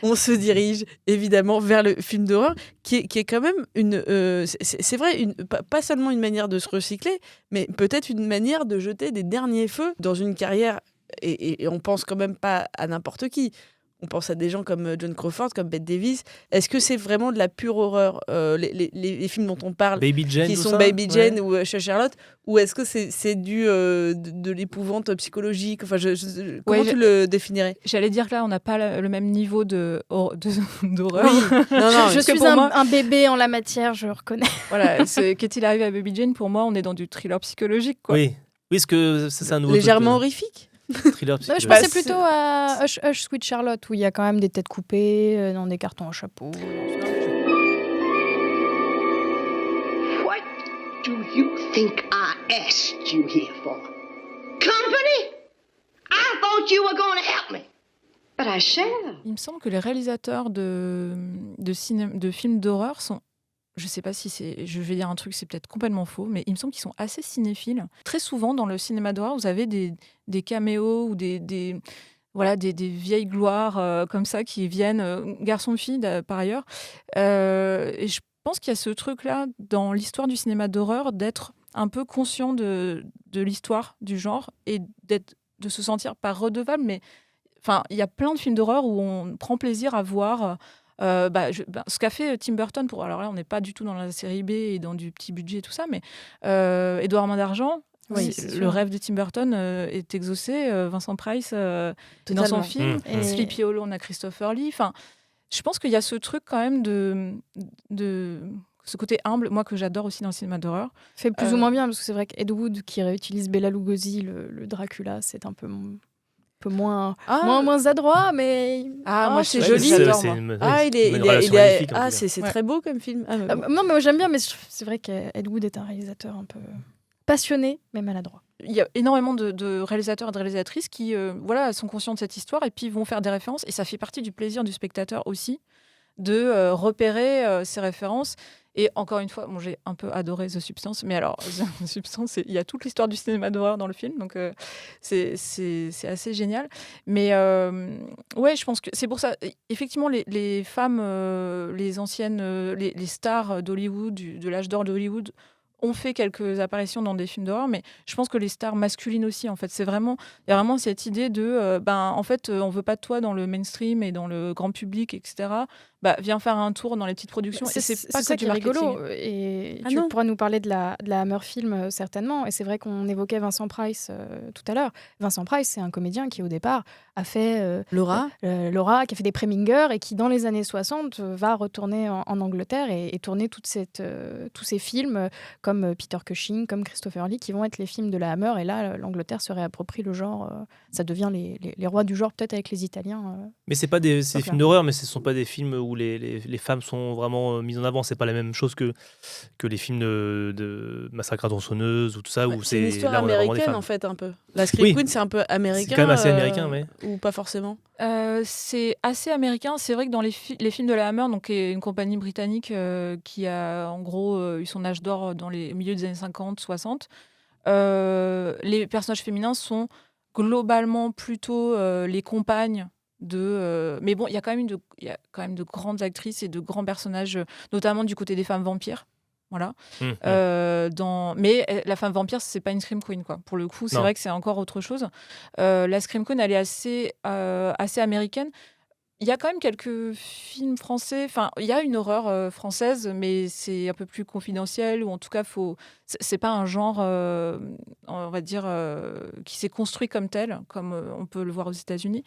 on se dirige évidemment vers le film d'horreur, qui est quand même c'est vrai, pas seulement une manière de se recycler, mais peut-être une manière de jeter des derniers feux dans une carrière. Et on pense quand même pas à n'importe qui. On pense à des gens comme John Crawford, comme Bette Davis. Est-ce que c'est vraiment de la pure horreur, les films dont on parle, Baby Jane, qui tout sont ça Baby Jane Ouais. ou Chez Charlotte, ou est-ce que c'est dû de l'épouvante psychologique? Enfin, comment Ouais, tu le définirais? J'allais dire que là, on n'a pas le même niveau d'horreur. Oui. Non, Je Parce que suis pour moi- un bébé en la matière, je reconnais. Voilà, qu'est-il arrivé à Baby Jane? Pour moi, on est dans du thriller psychologique, quoi. Oui, est-ce que c'est un nouveau Légèrement truc horrifique. de thriller Non, je psychologique. pensais plutôt à Hush Hush Sweet Charlotte, où il y a quand même des têtes coupées, dans des cartons à chapeau. What do you think I asked you here for? Company? I thought you were going to help me. But I shall. Il me semble que les réalisateurs de films d'horreur sont... Je sais pas si je vais dire un truc, c'est peut-être complètement faux, mais il me semble qu'ils sont assez cinéphiles. Très souvent, dans le cinéma d'horreur, vous avez des caméos ou des vieilles gloires comme ça qui viennent, garçons-filles par ailleurs. Et je pense qu'il y a ce truc-là dans l'histoire du cinéma d'horreur d'être un peu conscient de l'histoire du genre et de se sentir pas redevable, mais enfin, il y a plein de films d'horreur où on prend plaisir à voir... ce qu'a fait Tim Burton alors là on n'est pas du tout dans la série B et dans du petit budget et tout ça, mais Édouard Main d'Argent, Oui, c'est c'est le sûr. rêve de Tim Burton est exaucé. Vincent Price dans son Totalement. film, Et- Sleepy Hollow, on a Christopher Lee. Enfin, je pense qu'il y a ce truc quand même de ce côté humble, moi que j'adore aussi dans le cinéma d'horreur. Fait plus ou moins bien, parce que c'est vrai qu'Ed Wood qui réutilise Bela Lugosi, le Dracula, c'est un peu moins adroit, mais moi c'est c'est joli. joli. C'est très beau comme film. Non, mais moi j'aime bien, mais c'est vrai qu'Ed Wood est un réalisateur un peu passionné, mais maladroit. Il y a énormément de réalisateurs et de réalisatrices qui sont conscients de cette histoire et puis vont faire des références. Et ça fait partie du plaisir du spectateur aussi de repérer ces références. Et encore une fois, j'ai un peu adoré The Substance. Mais alors, The Substance, il y a toute l'histoire du cinéma d'horreur dans le film. Donc, c'est assez génial. Mais ouais, je pense que c'est pour ça. Effectivement, les femmes, les anciennes, les stars d'Hollywood, de l'âge d'or d'Hollywood, ont fait quelques apparitions dans des films d'horreur, mais je pense que les stars masculines aussi, en fait, il y a vraiment cette idée de, en fait, on veut pas de toi dans le mainstream et dans le grand public, etc. Viens faire un tour dans les petites productions. C'est pas ça qui est rigolo. Et tu pourras nous parler de la Hammer Film, certainement. Et c'est vrai qu'on évoquait Vincent Price tout à l'heure. Vincent Price, c'est un comédien qui, au départ, a fait Laura, qui a fait des Preminger et qui, dans les années 60, va retourner en Angleterre et tourner tous ces films comme Peter Cushing, comme Christopher Lee, qui vont être les films de la Hammer. Et là, l'Angleterre se réapproprie le genre. Ça devient les rois du genre, peut-être avec les Italiens. Mais c'est pas des films d'horreur, mais ce sont pas des films où les femmes sont vraiment mises en avant. C'est pas la même chose que les films de Massacre à tronçonneuse ou tout ça. Où c'est une histoire américaine, en fait, un peu. La Scream Queen, c'est un peu américain. C'est quand même assez américain, mais... Ou pas forcément. C'est assez américain. C'est vrai que dans les films de la Hammer, donc une compagnie britannique qui a en gros eu son âge d'or dans les milieux des années 50, 60, les personnages féminins sont globalement plutôt les compagnes mais bon, il y a quand même de grandes actrices et de grands personnages, notamment du côté des femmes vampires. Voilà. Mais la femme vampire, c'est pas une Scream Queen, quoi. Pour le coup, c'est vrai que c'est encore autre chose. La Scream Queen, elle est assez américaine. Il y a quand même quelques films français. Enfin, il y a une horreur française, mais c'est un peu plus confidentiel, ou en tout cas, c'est pas un genre, on va dire, qui s'est construit comme tel, comme on peut le voir aux États-Unis.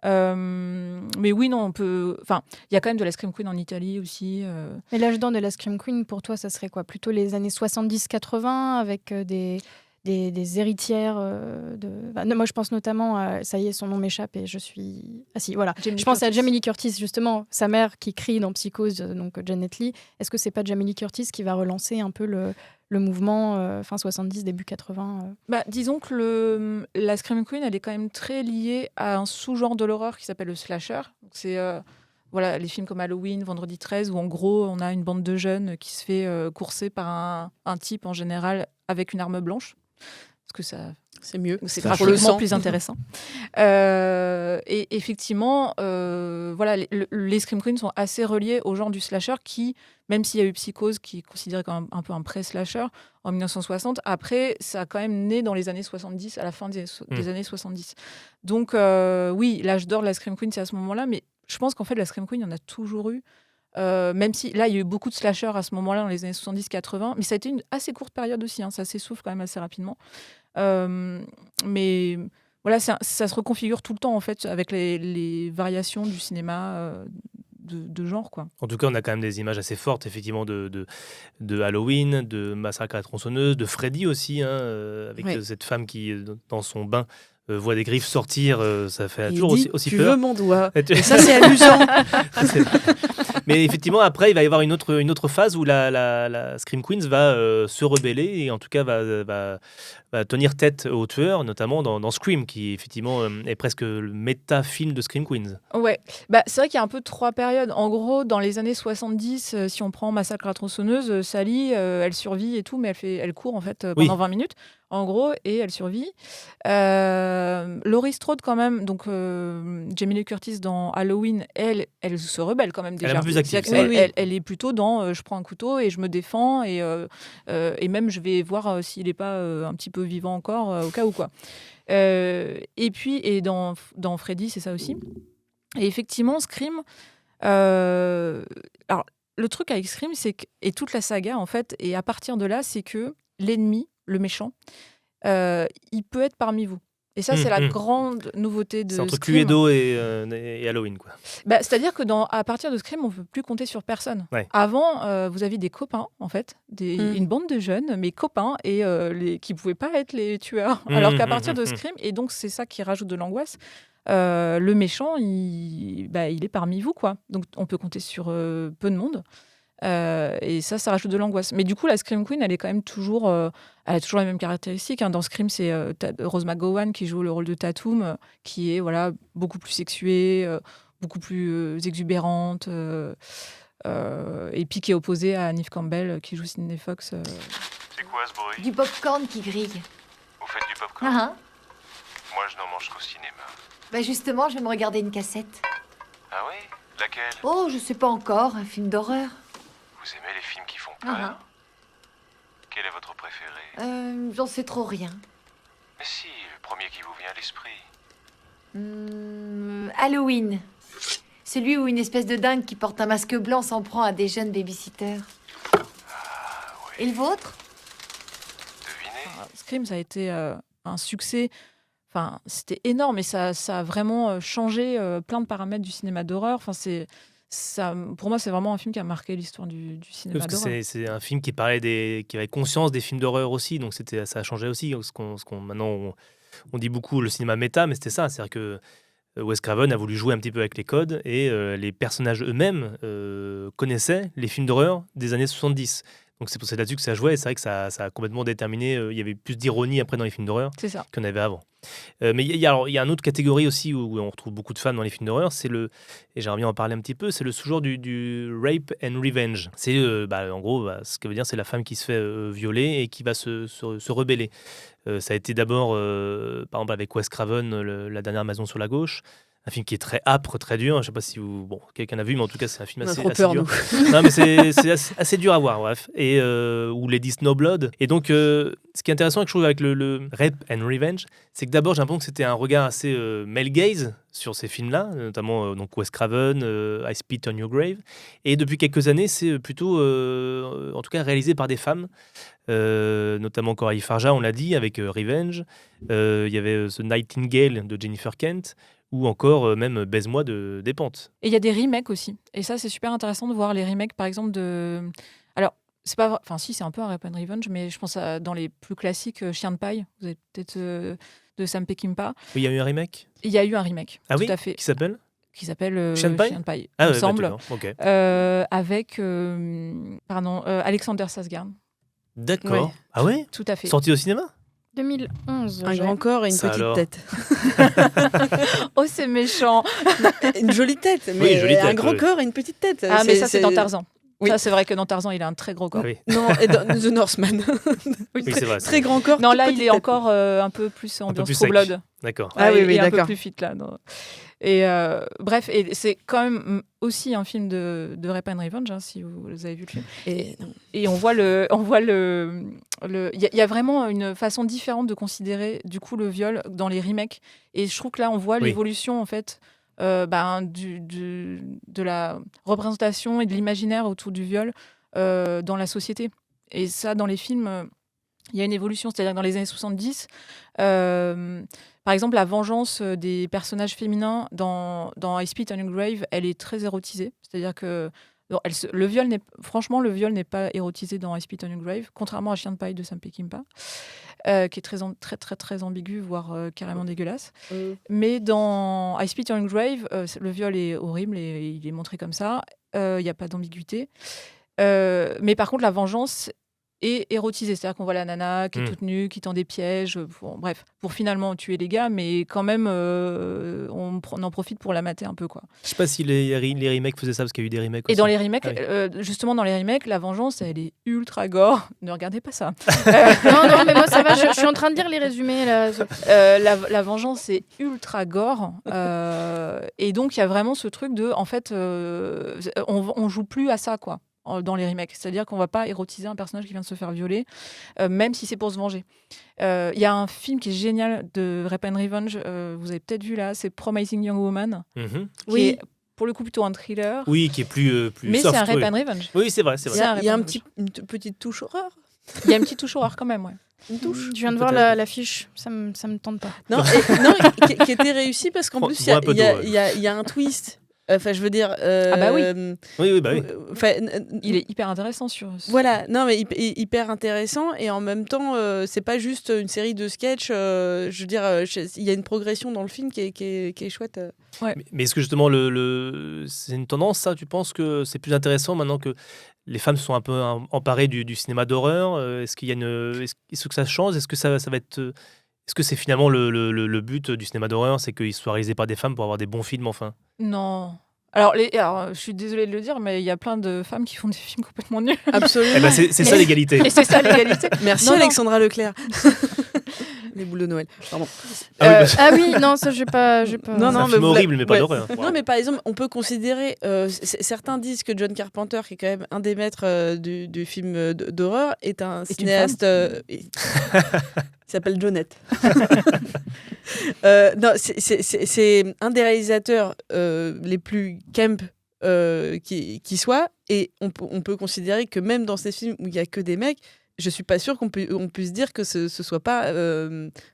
Mais oui, non, on peut. Enfin, il y a quand même de la Scream Queen en Italie aussi. Mais l'âge d'or de la Scream Queen, pour toi, ça serait quoi ? Plutôt les années 70-80 avec des héritières moi je pense notamment à, ça y est, son nom m'échappe et je suis voilà, je pense à Jamie Lee Curtis, justement, sa mère qui crie dans Psychose, donc Janet Leigh. Est-ce que c'est pas Jamie Lee Curtis qui va relancer un peu le mouvement fin 70 début 80 Disons que la Scream Queen, elle est quand même très liée à un sous-genre de l'horreur qui s'appelle le slasher. Donc c'est voilà, les films comme Halloween, Vendredi 13, où en gros on a une bande de jeunes qui se fait courser par un type en général avec une arme blanche. Parce que ça, c'est mieux, c'est graphiquement plus intéressant. Et effectivement, voilà, les Scream Queens sont assez reliés au genre du slasher qui, même s'il y a eu Psychose, qui est considéré comme un peu un pré-slasher en 1960, après, ça a quand même né dans les années 70, à la fin des années 70. Donc, oui, l'âge d'or de la Scream Queen, c'est à ce moment-là, mais je pense qu'en fait, la Scream Queen, il y en a toujours eu. Même si là il y a eu beaucoup de slashers à ce moment-là dans les années 70-80, mais ça a été une assez courte période aussi, ça s'essouffle quand même assez rapidement, mais voilà, ça se reconfigure tout le temps en fait avec les variations du cinéma de genre, quoi. En tout cas, on a quand même des images assez fortes effectivement de Halloween, de Massacre à la tronçonneuse, de Freddy aussi, avec cette femme qui dans son bain voit des griffes sortir, ça fait toujours aussi tu peur. Veux mon doigt. Et ça, c'est amusant. Mais effectivement, après, il va y avoir une autre phase où la Scream Queens va se rebeller et en tout cas va tenir tête aux tueurs, notamment dans Scream, qui effectivement est presque le méta-film de Scream Queens. Ouais, c'est vrai qu'il y a un peu 3 périodes. En gros, dans les années 70, si on prend Massacre à la tronçonneuse, Sally, elle survit et tout, mais elle court en fait pendant 20 minutes. En gros, et elle survit. Laurie Strode, quand même, donc Jamie Lee Curtis dans Halloween, elle se rebelle quand même déjà. Elle est un peu plus active. Elle est plutôt dans je prends un couteau et je me défends et même je vais voir s'il n'est pas un petit peu vivant encore au cas où, quoi. Et puis dans Freddy, c'est ça aussi. Et effectivement, Scream. Alors le truc avec Scream, et toute la saga en fait, et à partir de là, c'est que l'ennemi, le méchant, il peut être parmi vous. Et ça, c'est la grande nouveauté de C'est entre Scream. Cluedo et Halloween, quoi. C'est-à-dire que à partir de Scream, on ne peut plus compter sur personne. Ouais. Avant, vous aviez des copains, en fait, une bande de jeunes, mais copains, et qui ne pouvaient pas être les tueurs. Alors qu'à partir de Scream, et donc c'est ça qui rajoute de l'angoisse, le méchant, il est parmi vous, quoi. Donc on peut compter sur peu de monde. Et ça rajoute de l'angoisse. Mais du coup, la Scream Queen, elle est quand même toujours, elle a toujours les mêmes caractéristiques. Hein. Dans Scream, c'est Rose McGowan qui joue le rôle de Tatum, qui est beaucoup plus sexuée, beaucoup plus exubérante, et puis qui est opposée à Neve Campbell qui joue Sydney Fox. C'est quoi ce bruit? Du popcorn qui grille. Vous faites du popcorn? Moi, je n'en mange qu'au cinéma. Justement, je vais me regarder une cassette. Ah oui? Laquelle? Oh, je sais pas encore, un film d'horreur. Vous aimez les films qui font peur? Quel est votre préféré? J'en sais trop rien. Mais si, le premier qui vous vient à l'esprit. Halloween. Celui où une espèce de dingue qui porte un masque blanc s'en prend à des jeunes babysitters. Oui. Et le vôtre? Scream, ça a été un succès. Enfin, c'était énorme et ça a vraiment changé plein de paramètres du cinéma d'horreur. Enfin, pour moi, c'est vraiment un film qui a marqué l'histoire du cinéma Parce d'horreur. que c'est un film qui avait conscience des films d'horreur aussi, donc ça a changé aussi. Maintenant, on dit beaucoup le cinéma méta, mais c'était ça. C'est-à-dire que Wes Craven a voulu jouer un petit peu avec les codes et les personnages eux-mêmes connaissaient les films d'horreur des années 70. Donc c'est là-dessus que ça jouait et c'est vrai que ça a complètement déterminé. Il y avait plus d'ironie après dans les films d'horreur qu'on avait avant. Mais il y a une autre catégorie aussi où on retrouve beaucoup de fans dans les films d'horreur, et j'aimerais bien en parler un petit peu, c'est le sous-genre du rape and revenge. C'est en gros, ce que veut dire, c'est la femme qui se fait violer et qui va se rebeller. Ça a été d'abord, par exemple, avec Wes Craven, La dernière maison sur la gauche. Un film qui est très âpre, très dur. Je ne sais pas si quelqu'un a vu, mais en tout cas, c'est un film assez dur. Non, mais c'est assez dur à voir, bref. Et ou Lady Snowblood. Et donc, ce qui est intéressant, je trouve, avec le Rape and Revenge, c'est que d'abord, j'ai l'impression que c'était un regard assez male gaze sur ces films-là, notamment donc Wes Craven, I Spit on Your Grave. Et depuis quelques années, c'est plutôt, en tout cas, réalisé par des femmes. Notamment Coralie Farja, on l'a dit, avec Revenge. Il y avait The Nightingale de Jennifer Kent, ou encore même Baise-moi de Despentes. Et il y a des remakes aussi. Et ça, c'est super intéressant de voir les remakes, par exemple, de... Alors, c'est pas... Enfin, si, c'est un peu un Rape and Revenge, mais je pense dans les plus classiques, Chien de paille. Vous avez peut-être de Sam Peckinpah. Il y a eu un remake? Il y a eu un remake, tout à fait. Qui s'appelle Chien de paille, il me semble. Okay. Avec Alexander Skarsgård. D'accord. Ouais. Ah ouais? Tout à fait. Sorti au cinéma? 2011. Un grand corps et une petite tête. Oh, c'est méchant. Une jolie tête, mais jolie tête, un grand corps et une petite tête. Ah, mais ça, c'est dans Tarzan. Oui. Ça, c'est vrai que dans Tarzan, il a un très gros corps. Oui. Non, et dans The Northman. Oui, c'est vrai. Très grand corps. Non, là, il est encore un peu plus ambiance True Blood. D'accord. Ah oui, il est d'accord. un peu plus fit là. Non. Et bref, et c'est quand même aussi un film de Rape and Revenge, hein, si vous avez vu le film. Et on voit il y a vraiment une façon différente de considérer du coup le viol dans les remakes. Et je trouve que là, on voit l'évolution en fait. De la représentation et de l'imaginaire autour du viol dans la société. Et ça, dans les films, il y a une évolution. C'est-à-dire que dans les années 70, par exemple, la vengeance des personnages féminins dans I Spit on Your Grave, elle est très érotisée. C'est-à-dire que le viol n'est pas érotisé dans I Spit on Your Grave, contrairement à Chien de paille de Sam Peckinpah, qui est très, très, très, très ambigu, voire carrément dégueulasse. Mais dans I Spit on Your Grave, le viol est horrible et il est montré comme ça. Il n'y a pas d'ambiguïté. Mais par contre, la vengeance est érotisée. C'est-à-dire qu'on voit la nana qui est toute nue, qui tend des pièges, pour finalement tuer les gars, mais quand même, on en profite pour la mater un peu, quoi. Je sais pas si les remakes faisaient ça, parce qu'il y a eu des remakes aussi. Et dans les remakes, justement, dans les remakes, la vengeance, elle est ultra gore. Ne regardez pas ça. Non, mais moi, ça va, je suis en train de lire les résumés, là. La vengeance est ultra gore. Et donc, il y a vraiment ce truc de, en fait, on joue plus à ça, quoi. Dans les remakes, c'est-à-dire qu'on va pas érotiser un personnage qui vient de se faire violer, même si c'est pour se venger. Il y a un film qui est génial de Rape and Revenge, vous avez peut-être vu là, c'est Promising Young Woman, qui est pour le coup plutôt un thriller. Oui, qui est plus mais soft. C'est un Rape and Revenge. Oui, c'est vrai. Il y a une petite touche horreur. Il y a une petite touche horreur quand même, ouais. Une touche. Je viens de voir l'affiche, ça me tente pas. Non, qui était réussi parce qu'en plus, il y a un twist. Enfin, je veux dire. Ah bah oui. Oui, bah oui. Il est hyper intéressant sur. Voilà, non, mais hyper intéressant et en même temps, c'est pas juste une série de sketchs. Je veux dire, il y a une progression dans le film qui est chouette. Ouais. Mais est-ce que justement, c'est une tendance, ça? Tu penses que c'est plus intéressant maintenant que les femmes sont un peu emparées du cinéma d'horreur? Est-ce qu'il y a est-ce que ça change? Est-ce que ça va être. Est-ce que c'est finalement le but du cinéma d'horreur, c'est qu'il soit réalisé par des femmes pour avoir des bons films, enfin? Non. Alors, je suis désolée de le dire, mais il y a plein de femmes qui font des films complètement nuls. Absolument. Eh ben, c'est ça l'égalité. Et c'est ça l'égalité. Merci Alexandra Leclerc. Les boules de Noël. Pardon. Ah oui, non, ça j'ai pas. Non, c'est un film horrible, mais pas d'horreur. Non, mais par exemple, on peut considérer. Certains disent que John Carpenter, qui est quand même un des maîtres du film d'horreur, est un cinéaste. Il s'appelle Jonette. Non, c'est un des réalisateurs les plus camp qui soit, et on peut considérer que même dans ces films où il y a que des mecs, je suis pas sûre qu'on puisse dire que ce soit pas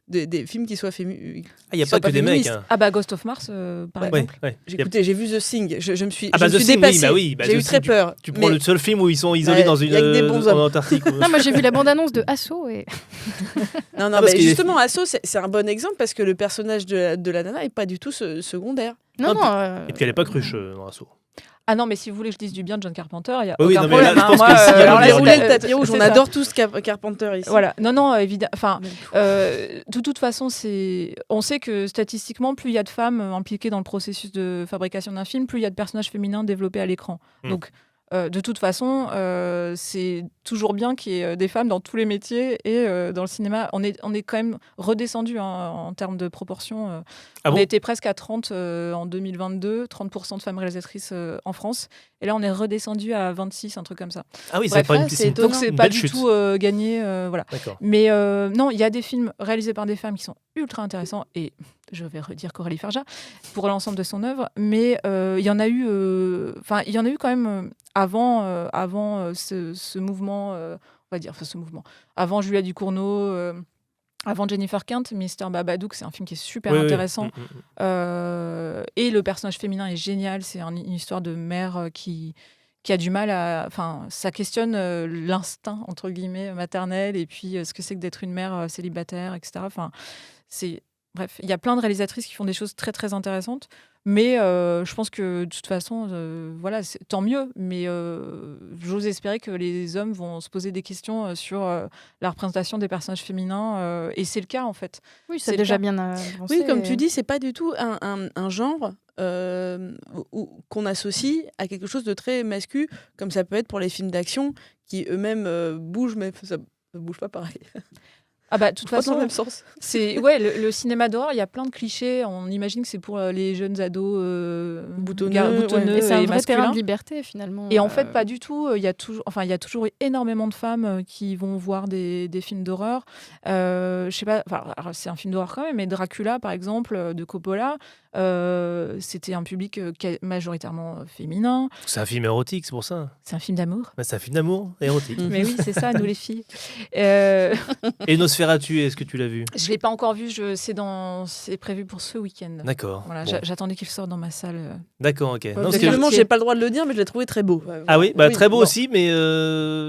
des films qui soient féministes. Il n'y a pas que des mecs. Hein. Ah bah Ghost of Mars, par exemple. Ouais. J'ai vu The Thing. Je me suis The Thing, dépassée. Oui, j'ai eu très peur. Tu prends le seul film où ils sont isolés dans en Antarctique. Non, moi j'ai vu la bande-annonce de Assaut et. non, mais justement, Assaut, c'est un bon exemple parce que le personnage de la nana est pas du tout secondaire. Non. Et puis elle est pas cruche dans Assaut. Ah non, mais si vous voulez que je dise du bien de John Carpenter, il y a oui, aucun non, mais là, problème. je pense que si alors là, rouler le tapis rouge, on adore tous Carpenter ici. Voilà, non, évidemment. Enfin, de toute façon, on sait que statistiquement, plus il y a de femmes impliquées dans le processus de fabrication d'un film, plus il y a de personnages féminins développés à l'écran. Donc, de toute façon, c'est toujours bien qu'il y ait des femmes dans tous les métiers et dans le cinéma, on est quand même redescendu en termes de proportion. On était presque à 30 en 2022, 30% de femmes réalisatrices en France, et là on est redescendu à 26, un truc comme ça. Ah oui, c'est pas une petite. Donc c'est pas du tout gagné, voilà. D'accord. Mais non, il y a des films réalisés par des femmes qui sont ultra intéressants et je vais redire Coralie Farja pour l'ensemble de son œuvre, mais il y en a eu quand même avant ce mouvement, on va dire, ce mouvement, avant Julia Ducournau, avant Jennifer Kent, Mr. Babadook, c'est un film qui est super intéressant. Et le personnage féminin est génial, c'est une histoire de mère qui a du mal à... Enfin, ça questionne l'instinct, entre guillemets, maternel, et puis ce que c'est que d'être une mère célibataire, etc. Enfin, bref, il y a plein de réalisatrices qui font des choses très, très intéressantes. Mais je pense que de toute façon, voilà, tant mieux. Mais j'ose espérer que les hommes vont se poser des questions sur la représentation des personnages féminins. Et c'est le cas, en fait. Oui, c'est déjà bien avancé. Oui, comme tu dis, c'est pas du tout un genre qu'on associe à quelque chose de très masculin, comme ça peut être pour les films d'action qui eux-mêmes bougent, mais ça ne bouge pas pareil. Ah bah, de toute façon, dans le même sens. Le cinéma d'horreur, il y a plein de clichés. On imagine que c'est pour les jeunes ados boutonneux et c'est un vrai masculins. terrain de liberté finalement. Et en fait, pas du tout. Il y a toujours eu énormément de femmes qui vont voir des films d'horreur. Je sais pas. C'est un film d'horreur quand même, mais Dracula, par exemple, de Coppola. C'était un public majoritairement féminin. C'est un film érotique, c'est pour ça. C'est un film d'amour. C'est un film d'amour érotique. Mais oui, c'est ça, nous les filles. Et Nosferatu, est-ce que tu l'as vu? Je l'ai pas encore vu. C'est prévu pour ce week-end. D'accord. Voilà, j'attendais qu'il sorte dans ma salle. D'accord, ok. Finalement, j'ai pas le droit de le dire, mais je l'ai trouvé très beau. Ah oui, très beau aussi, mais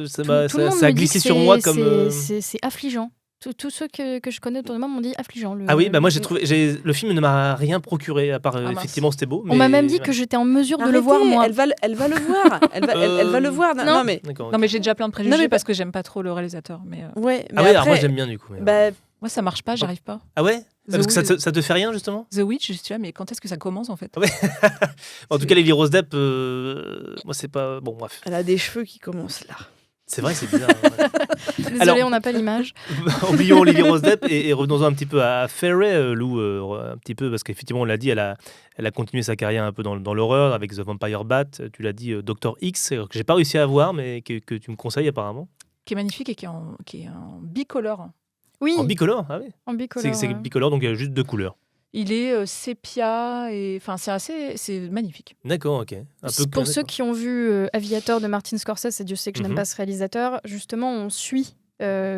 ça a glissé sur moi comme. C'est affligeant. Tous ceux que je connais autour de moi m'ont dit affligeant. Ah oui, moi le film ne m'a rien procuré à part effectivement c'était beau. Mais... On m'a même dit que j'étais en mesure de le voir moi. Elle va le voir. Elle va le voir. Non mais j'ai déjà plein de préjugés parce que j'aime pas trop le réalisateur. Mais ouais. Mais alors moi j'aime bien du coup. Moi ça marche pas, j'arrive pas. Ah ouais. Parce que ça te fait rien justement. The Witch, je suis là, mais quand est-ce que ça commence en fait? En tout cas, Lily Rose Depp, moi c'est pas bon. Bref. Elle a des cheveux qui commencent là. C'est vrai, c'est bizarre. Désolé, on n'a pas l'image. Oublions Lily Rose Depp et revenons un petit peu à Faye, Lou, un petit peu, parce qu'effectivement, on l'a dit, elle a continué sa carrière un peu dans l'horreur avec The Vampire Bat. Tu l'as dit, Dr. X, que j'ai pas réussi à voir, mais que tu me conseilles apparemment. Qui est magnifique et qui est en bicolore. Oui. En bicolore, ah oui. En bicolore. C'est bicolore, donc il y a juste 2 couleurs. Il est sépia et enfin c'est magnifique. D'accord, ok. Pour ceux qui ont vu Aviator de Martin Scorsese, et Dieu sait que je n'aime pas ce réalisateur, justement on suit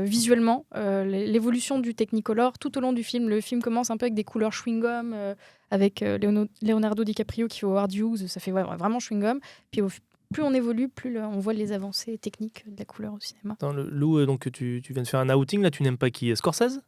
visuellement, l'évolution du Technicolor tout au long du film. Le film commence un peu avec des couleurs chewing-gum, avec Leonardo DiCaprio qui fait Howard Hughes, ça fait vraiment chewing-gum. Puis plus on évolue, plus on voit les avancées techniques de la couleur au cinéma. Attends, Lou, donc tu viens de faire un outing, là, tu n'aimes pas qui? Scorsese?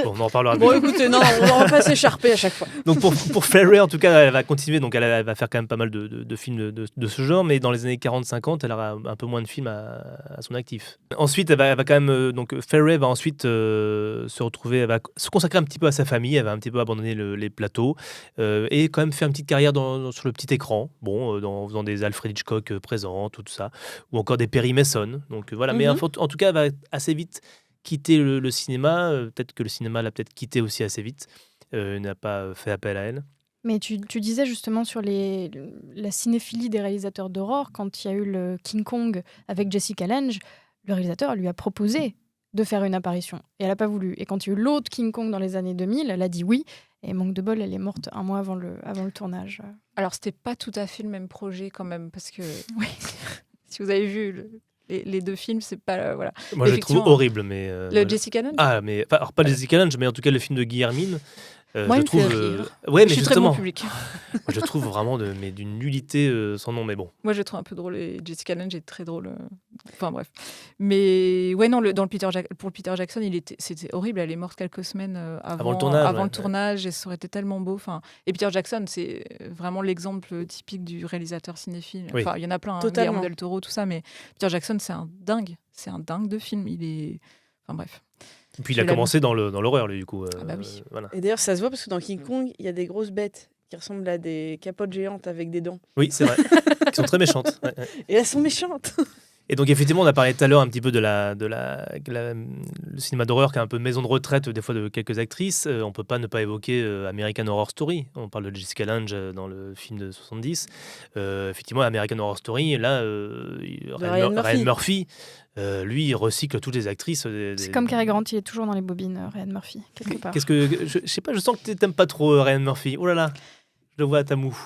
Bon, on en reparlera. Bon, écoutez, non, on va pas s'écharper à chaque fois. Donc pour Ferrer, en tout cas, elle va continuer. Donc elle va faire quand même pas mal de films de ce genre, mais dans les années 40-50, elle aura un peu moins de films à son actif. Ensuite, elle va quand même. Donc Ferrer va ensuite se retrouver, elle va se consacrer un petit peu à sa famille. Elle va un petit peu abandonner les plateaux et quand même faire une petite carrière sur le petit écran. Bon, en faisant des Alfred Hitchcock présents, tout ça, ou encore des Perry Mason. Donc voilà. Mais en tout cas, elle va assez vite quitter le cinéma, peut-être que le cinéma l'a peut-être quitté aussi assez vite, n'a pas fait appel à elle. Mais tu disais justement sur la cinéphilie des réalisateurs d'horreur, quand il y a eu le King Kong avec Jessica Lange, le réalisateur lui a proposé de faire une apparition, et elle n'a pas voulu. Et quand il y a eu l'autre King Kong dans les années 2000, elle a dit oui, et manque de bol, elle est morte un mois avant le tournage. Alors c'était pas tout à fait le même projet quand même, parce que si vous avez vu... Les deux films, c'est pas... voilà. Moi, je le trouve horrible, mais... le Jessica Lange ? Ah, mais... alors, pas Jessica Lange, mais en tout cas, le film de Guillermin. Moi, je trouve... ouais, mais je suis très bon public. Moi, je trouve vraiment d'une nullité sans nom, mais bon. Moi, je le trouve un peu drôle, et Jessica Lange est très drôle. Enfin, bref. Mais ouais, non, pour Peter Jackson, c'était horrible. Elle est morte quelques semaines avant le tournage, et ça aurait été tellement beau. Enfin, et Peter Jackson, c'est vraiment l'exemple typique du réalisateur cinéphile. Oui. Enfin, il y en a plein, Guillermo del Toro, tout ça, mais Peter Jackson, c'est un dingue. C'est un dingue de film. Il est... Enfin, bref. Et puis il a commencé dans l'horreur, lui, du coup. Ah bah oui. Voilà. Et d'ailleurs, ça se voit parce que dans King Kong, il y a des grosses bêtes qui ressemblent à des capotes géantes avec des dents. Oui, c'est vrai. Qui sont très méchantes. Ouais. Et elles sont méchantes. Et donc effectivement, on a parlé tout à l'heure un petit peu le cinéma d'horreur qui est un peu maison de retraite des fois de quelques actrices. On peut pas ne pas évoquer American Horror Story. On parle de Jessica Lange dans le film de 70. Effectivement, American Horror Story, là, Ryan Murphy, lui, il recycle toutes les actrices. C'est comme Cary Grant, il est toujours dans les bobines, Ryan Murphy, quelque part. Je sais pas, je sens que t'aimes pas trop Ryan Murphy. Oh là là, je le vois à ta moue.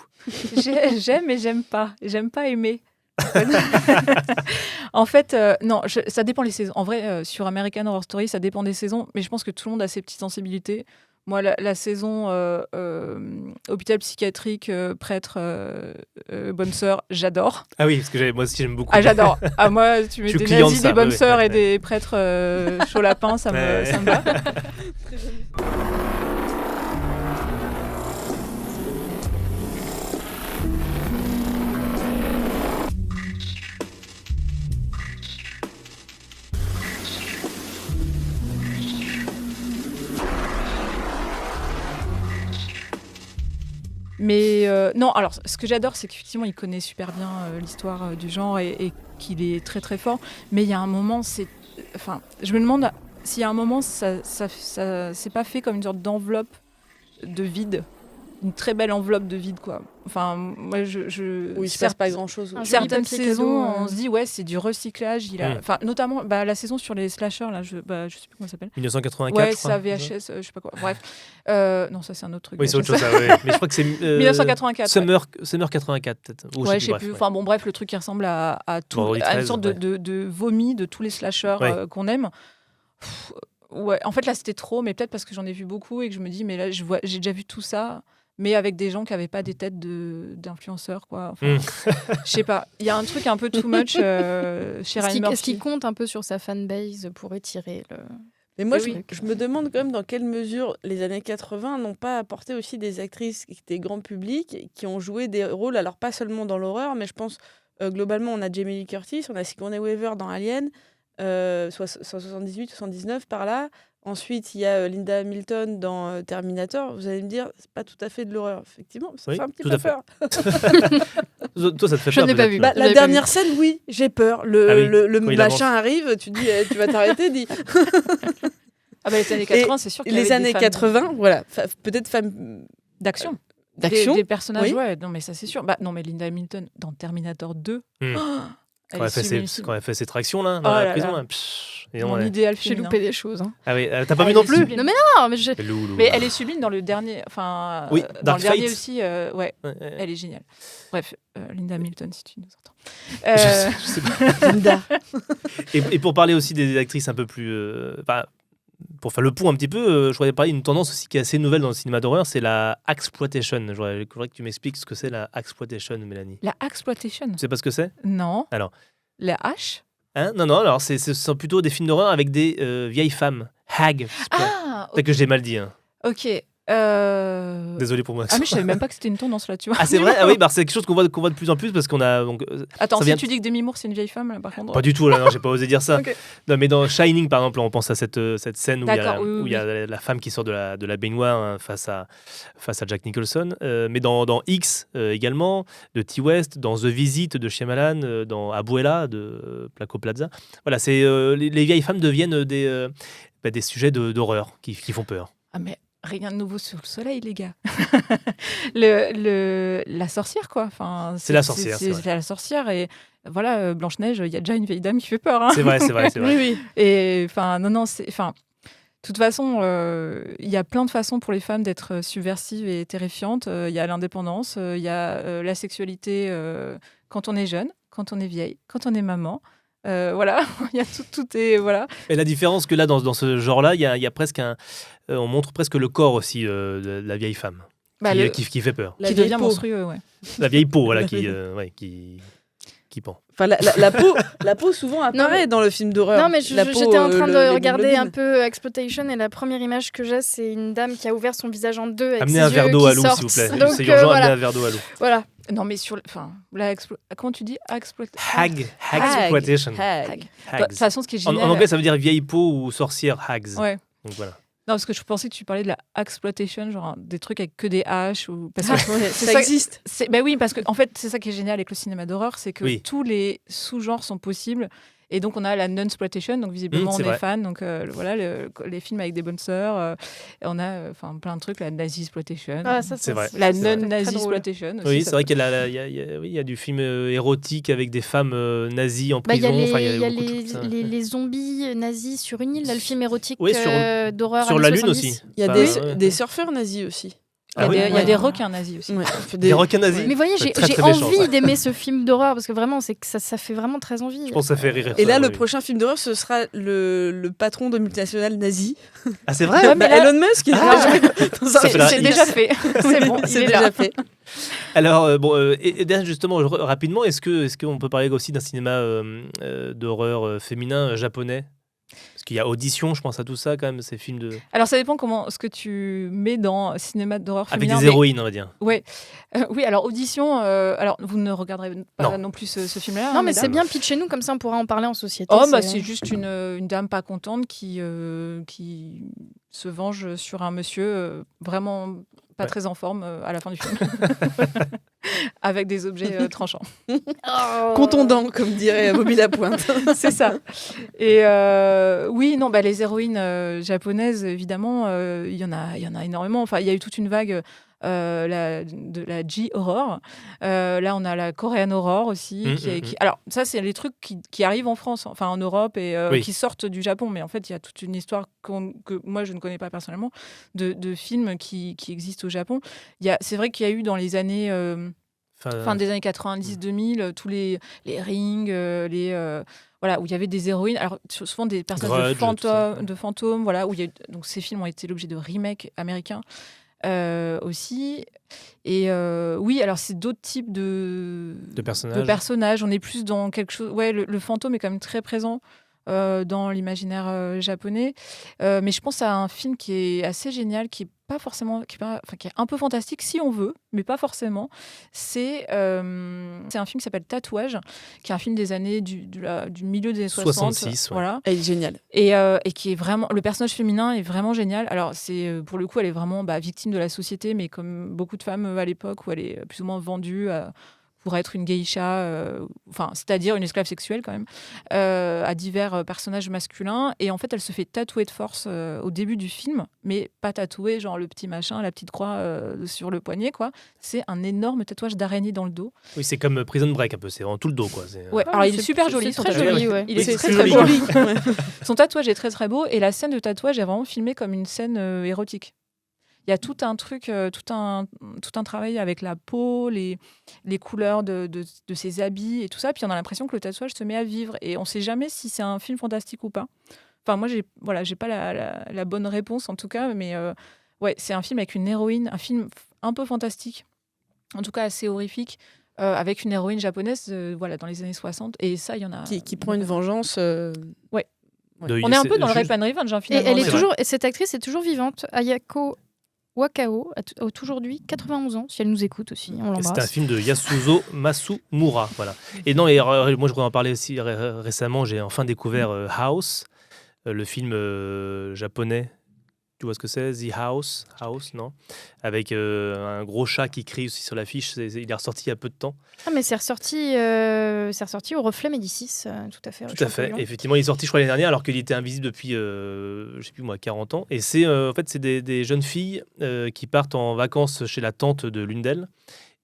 J'aime et j'aime pas. J'aime pas aimer. En fait, non, ça dépend les saisons. En vrai, sur American Horror Story, ça dépend des saisons, mais je pense que tout le monde a ses petites sensibilités. Moi, la saison hôpital psychiatrique, prêtre, bonne sœur, j'adore. Ah oui, parce que moi aussi j'aime beaucoup. Ah, j'adore. Ah, moi, tu mets des nazis, des bonnes sœurs et des prêtres chaud lapin, ça me va. Mais non, alors ce que j'adore, c'est qu'effectivement, il connaît super bien l'histoire du genre et qu'il est très très fort. Mais il y a un moment, je me demande s'il y a un moment, ça c'est pas fait comme une sorte d'enveloppe de vide, une très belle enveloppe de vide, quoi. Enfin, moi, oui, il se passe pas grand-chose. Certaines saisons, on se dit, ouais, c'est du recyclage. Enfin, notamment, la saison sur les slashers, là, je sais plus comment ça s'appelle. 1984. Ouais, c'est VHS, je sais pas quoi. Bref, non, ça c'est un autre truc. Oui, c'est autre chose. Ça, ouais. Mais je crois que c'est 1984. Summer 84, peut-être. Ouais, je sais plus. Enfin bon, bref, le truc qui ressemble à une sorte de vomi de tous les slashers qu'on aime. Ouais, en fait là c'était trop, mais peut-être parce que j'en ai vu beaucoup et que je me dis, mais là j'ai déjà vu tout ça. Mais avec des gens qui n'avaient pas des têtes d'influenceurs, quoi. Enfin, je sais pas. Il y a un truc un peu too much chez Ryan Murphy. Est-ce qu'il compte un peu sur sa fanbase pour étirer le... Mais moi, je me demande quand même dans quelle mesure les années 80 n'ont pas apporté aussi des actrices qui étaient grand public, qui ont joué des rôles, alors pas seulement dans l'horreur, mais je pense globalement, on a Jamie Lee Curtis, on a Sigourney Weaver dans Alien, 78, 79 par là. Ensuite, il y a Linda Hamilton dans Terminator. Vous allez me dire, c'est pas tout à fait de l'horreur. Effectivement, ça fait un petit peu peur. Toi, ça te fait peur? Je n'ai pas vu. La dernière scène, oui, j'ai peur. Le machin arrive, tu dis, tu vas t'arrêter, dis. Ah bah les années 80, c'est sûr qu'il y avait les années 80, voilà, peut-être femmes d'action. Des personnages, ouais. Non, mais ça, c'est sûr. Non, mais Linda Hamilton dans Terminator 2. Quand elle a fait ses tractions là, dans Oh la là prison. là. Là. Pff, Mon idéal J'ai féminin. loupé des choses. Hein. Ah oui, t'as pas vu non plus? Non mais non, mais je... Mais elle est sublime dans le dernier, enfin Oui, dans Dark le dernier Fate. aussi. Ouais, elle est géniale. Bref, Linda Hamilton, si tu nous entends. Je sais pas. Linda. Et pour parler aussi des actrices un peu plus, pour faire le pont un petit peu, je voudrais parler d'une tendance aussi qui est assez nouvelle dans le cinéma d'horreur, c'est la exploitation. Je voudrais que tu m'expliques ce que c'est la exploitation, Mélanie. La exploitation. Tu sais pas ce que c'est? Non. Alors. La hache. Hein? Non, alors ce sont plutôt des films d'horreur avec des vieilles femmes. Hag. Ah. Peut-être que je l'ai mal dit. Hein. Ok. Désolé pour moi. Ah mais je savais même pas que c'était une tendance là, tu vois. Ah c'est vrai? Ah oui, c'est quelque chose qu'on voit de plus en plus parce qu'on a donc. Attends, si tu dis que Demi Moore c'est une vieille femme, là, par contre. Pas du tout, là, non, j'ai pas osé dire ça. Okay. Non, mais dans Shining, par exemple, on pense à cette scène où il y oui. a la femme qui sort de la baignoire hein, face à Jack Nicholson. Mais dans X également, de T. West, dans The Visit de Shyamalan, dans Abuela de Paco Plaza. Voilà, c'est les vieilles femmes deviennent des sujets d'horreur qui font peur. Ah mais rien de nouveau sous le soleil, les gars. La sorcière, quoi. Enfin, c'est la sorcière. C'est la sorcière. Et voilà, Blanche-Neige, il y a déjà une vieille dame qui fait peur. Hein. C'est vrai. Oui. Et enfin, non, de toute façon, il y a plein de façons pour les femmes d'être subversives et terrifiantes. Il y a l'indépendance, il y a la sexualité quand on est jeune, quand on est vieille, quand on est maman. Voilà, il y a tout est voilà. Et la différence que là dans ce genre-là, il y a presque on montre presque le corps aussi de la vieille femme qui fait peur, qui devient monstrueux, ouais. La vieille peau, voilà, qui pend. Enfin, la peau souvent apparaît dans le film d'horreur. Non, mais j'étais en train de regarder un peu Exploitation et la première image que j'ai, c'est une dame qui a ouvert son visage en deux avec amenez ses un verre yeux d'eau à qui l'eau, sortent. s'il vous plaît. Donc, C'est urgent, voilà. amenez un verre d'eau à l'eau. Voilà. Non, mais comment tu dis Hag exploitation. Hag. De toute façon, ce qui est génial. En anglais, ça veut dire vieille peau ou sorcière, hags. Ouais. Donc voilà. Non, parce que je pensais que tu parlais de la exploitation, genre des trucs avec que des haches ou parce que ça existe. Ben oui, parce que en fait, c'est ça qui est génial avec le cinéma d'horreur, c'est que tous les sous-genres sont possibles. Et donc on a la non-exploitation, donc visiblement on est fan. Donc voilà, les films avec des bonnes sœurs, on a plein de trucs, la nazi-exploitation, c'est vrai. La non-nazi-exploitation aussi. Oui, c'est vrai qu'il y a du film érotique avec des femmes nazies en prison. Il y a les zombies nazis sur une île, là, le film érotique d'horreur. Sur la Lune aussi. Il y a des surfeurs nazis aussi. Il y a des requins nazis aussi. Ouais. Des requins nazis. Mais voyez, j'ai envie d'aimer ce film d'horreur parce que vraiment, c'est que ça fait vraiment très envie. Je pense que ça fait rire. Et là, le prochain film d'horreur, ce sera le patron de multinationale nazi. Ah, c'est vrai? Elon Musk, il c'est déjà fait. C'est bon, c'est déjà fait. Alors, et justement, rapidement, est-ce qu'on peut parler aussi d'un cinéma d'horreur féminin japonais? Parce qu'il y a Audition, je pense à tout ça quand même, ces films de... Alors ça dépend ce que tu mets dans cinéma d'horreur féminin. Avec des héroïnes, on va dire. Ouais. Oui, alors Audition, alors vous ne regarderez pas non plus ce film-là. Non, mais c'est bien, pitchez-nous, comme ça on pourra en parler en société. C'est juste une dame pas contente qui se venge sur un monsieur vraiment pas très en forme à la fin du film. Avec des objets tranchants. Contondants, comme dirait Bobby Lapointe. C'est ça. Et oui, non, les héroïnes japonaises, évidemment, il y en a énormément. Enfin, il y a eu toute une vague de la J-horror. Là, on a la Korean horror aussi. Alors, ça, c'est les trucs qui arrivent en France, enfin en Europe, et qui sortent du Japon. Mais en fait, il y a toute une histoire que moi, je ne connais pas personnellement, de films qui existent au Japon. C'est vrai qu'il y a eu dans les années... fin des années 90-2000, tous les rings, voilà, où il y avait des héroïnes, alors souvent des personnages de fantômes, voilà, donc ces films ont été l'objet de remakes américains aussi. Et oui, alors c'est d'autres types de personnages. On est plus dans quelque chose. Ouais, le fantôme est quand même très présent dans l'imaginaire japonais. Mais je pense à un film qui est assez génial, qui est pas forcément, qui est un peu fantastique si on veut, mais pas forcément. C'est un film qui s'appelle Tatouage, qui est un film des années du milieu des années 60. 66, voilà. Elle est géniale. Et qui est vraiment, le personnage féminin est vraiment génial. Alors pour le coup, elle est vraiment victime de la société, mais comme beaucoup de femmes à l'époque, où elle est plus ou moins vendue pour être une geisha, c'est-à-dire une esclave sexuelle quand même, à divers personnages masculins. Et en fait, elle se fait tatouer de force au début du film, mais pas tatouer genre le petit machin, la petite croix sur le poignet, quoi. C'est un énorme tatouage d'araignée dans le dos. Oui, c'est comme Prison Break un peu, c'est vraiment tout le dos, quoi. Ouais, alors il est super joli. C'est très joli, ouais. Il est très joli. joli. Son tatouage est très très beau et la scène de tatouage est vraiment filmée comme une scène érotique. Il y a tout un truc, tout un travail avec la peau, les couleurs de ses habits et tout ça. Puis on a l'impression que le tatouage se met à vivre et on ne sait jamais si c'est un film fantastique ou pas. Enfin, moi, j'ai pas la bonne réponse en tout cas, mais ouais, c'est un film avec une héroïne, un film un peu fantastique, en tout cas assez horrifique, avec une héroïne japonaise dans les années 60. Et ça, il y en a. Qui prend une vengeance. Ouais. Ouais. On est un peu dans le rape and revenge, finalement. Et cette actrice est toujours vivante, Ayako Wakao, a aujourd'hui 91 ans, si elle nous écoute aussi, on l'embrasse. C'est un film de Yasuzo Masumura, voilà. Et non, moi je voudrais en parler aussi récemment, j'ai enfin découvert House, le film japonais. Tu vois ce que c'est? The House, non? Avec un gros chat qui crie aussi sur l'affiche. Il est ressorti il y a peu de temps. Ah, mais c'est ressorti au Reflet Médicis, tout à fait. Tout à fait. Effectivement, il est sorti, je crois, l'année dernière, alors qu'il était invisible depuis, je sais plus moi, 40 ans. Et c'est en fait, c'est des jeunes filles qui partent en vacances chez la tante de l'une d'elles.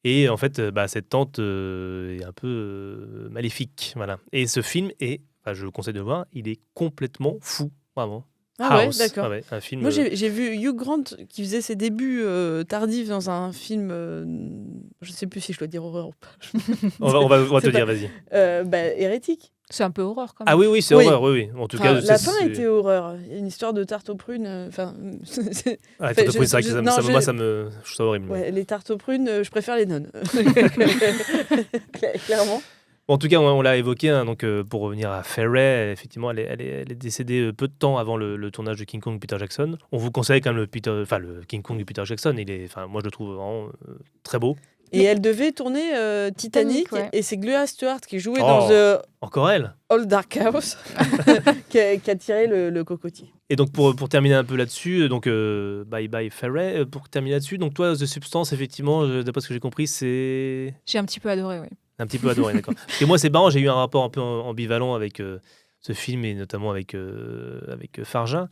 Et en fait, cette tante est un peu maléfique. Voilà. Et ce film est, je vous conseille de le voir, il est complètement fou, vraiment. Ah House. ouais, d'accord. Ouais, un film, moi, j'ai vu Hugh Grant qui faisait ses débuts tardifs dans un film, je ne sais plus si je dois dire horreur ou pas. on va te dire, vas-y. Hérétique. C'est un peu horreur quand même. Ah oui, c'est horreur, oui. En tout cas, la fin était horreur. Une histoire de tarte aux prunes. Tarte aux prunes, c'est vrai que moi, ça me... Je trouve ça horrible. Ouais, les tartes aux prunes, je préfère les nonnes. Clairement. En tout cas, on l'a évoqué, hein, donc pour revenir à Faye, effectivement, elle est décédée peu de temps avant le tournage de King Kong de Peter Jackson. On vous conseille quand même le King Kong de Peter Jackson. Moi, je le trouve vraiment très beau. Et elle devait tourner Titanic, et c'est Gloria Stewart qui jouait dans encore elle Old Dark House qui a tiré le cocotier. Et donc pour terminer un peu là-dessus, donc bye bye Faye. Pour terminer là-dessus, donc toi, The Substance, effectivement, d'après ce que j'ai compris, c'est... J'ai un petit peu adoré, oui. Un petit peu adoré, d'accord. Parce que moi, c'est marrant, j'ai eu un rapport un peu ambivalent avec ce film, et notamment avec Farja,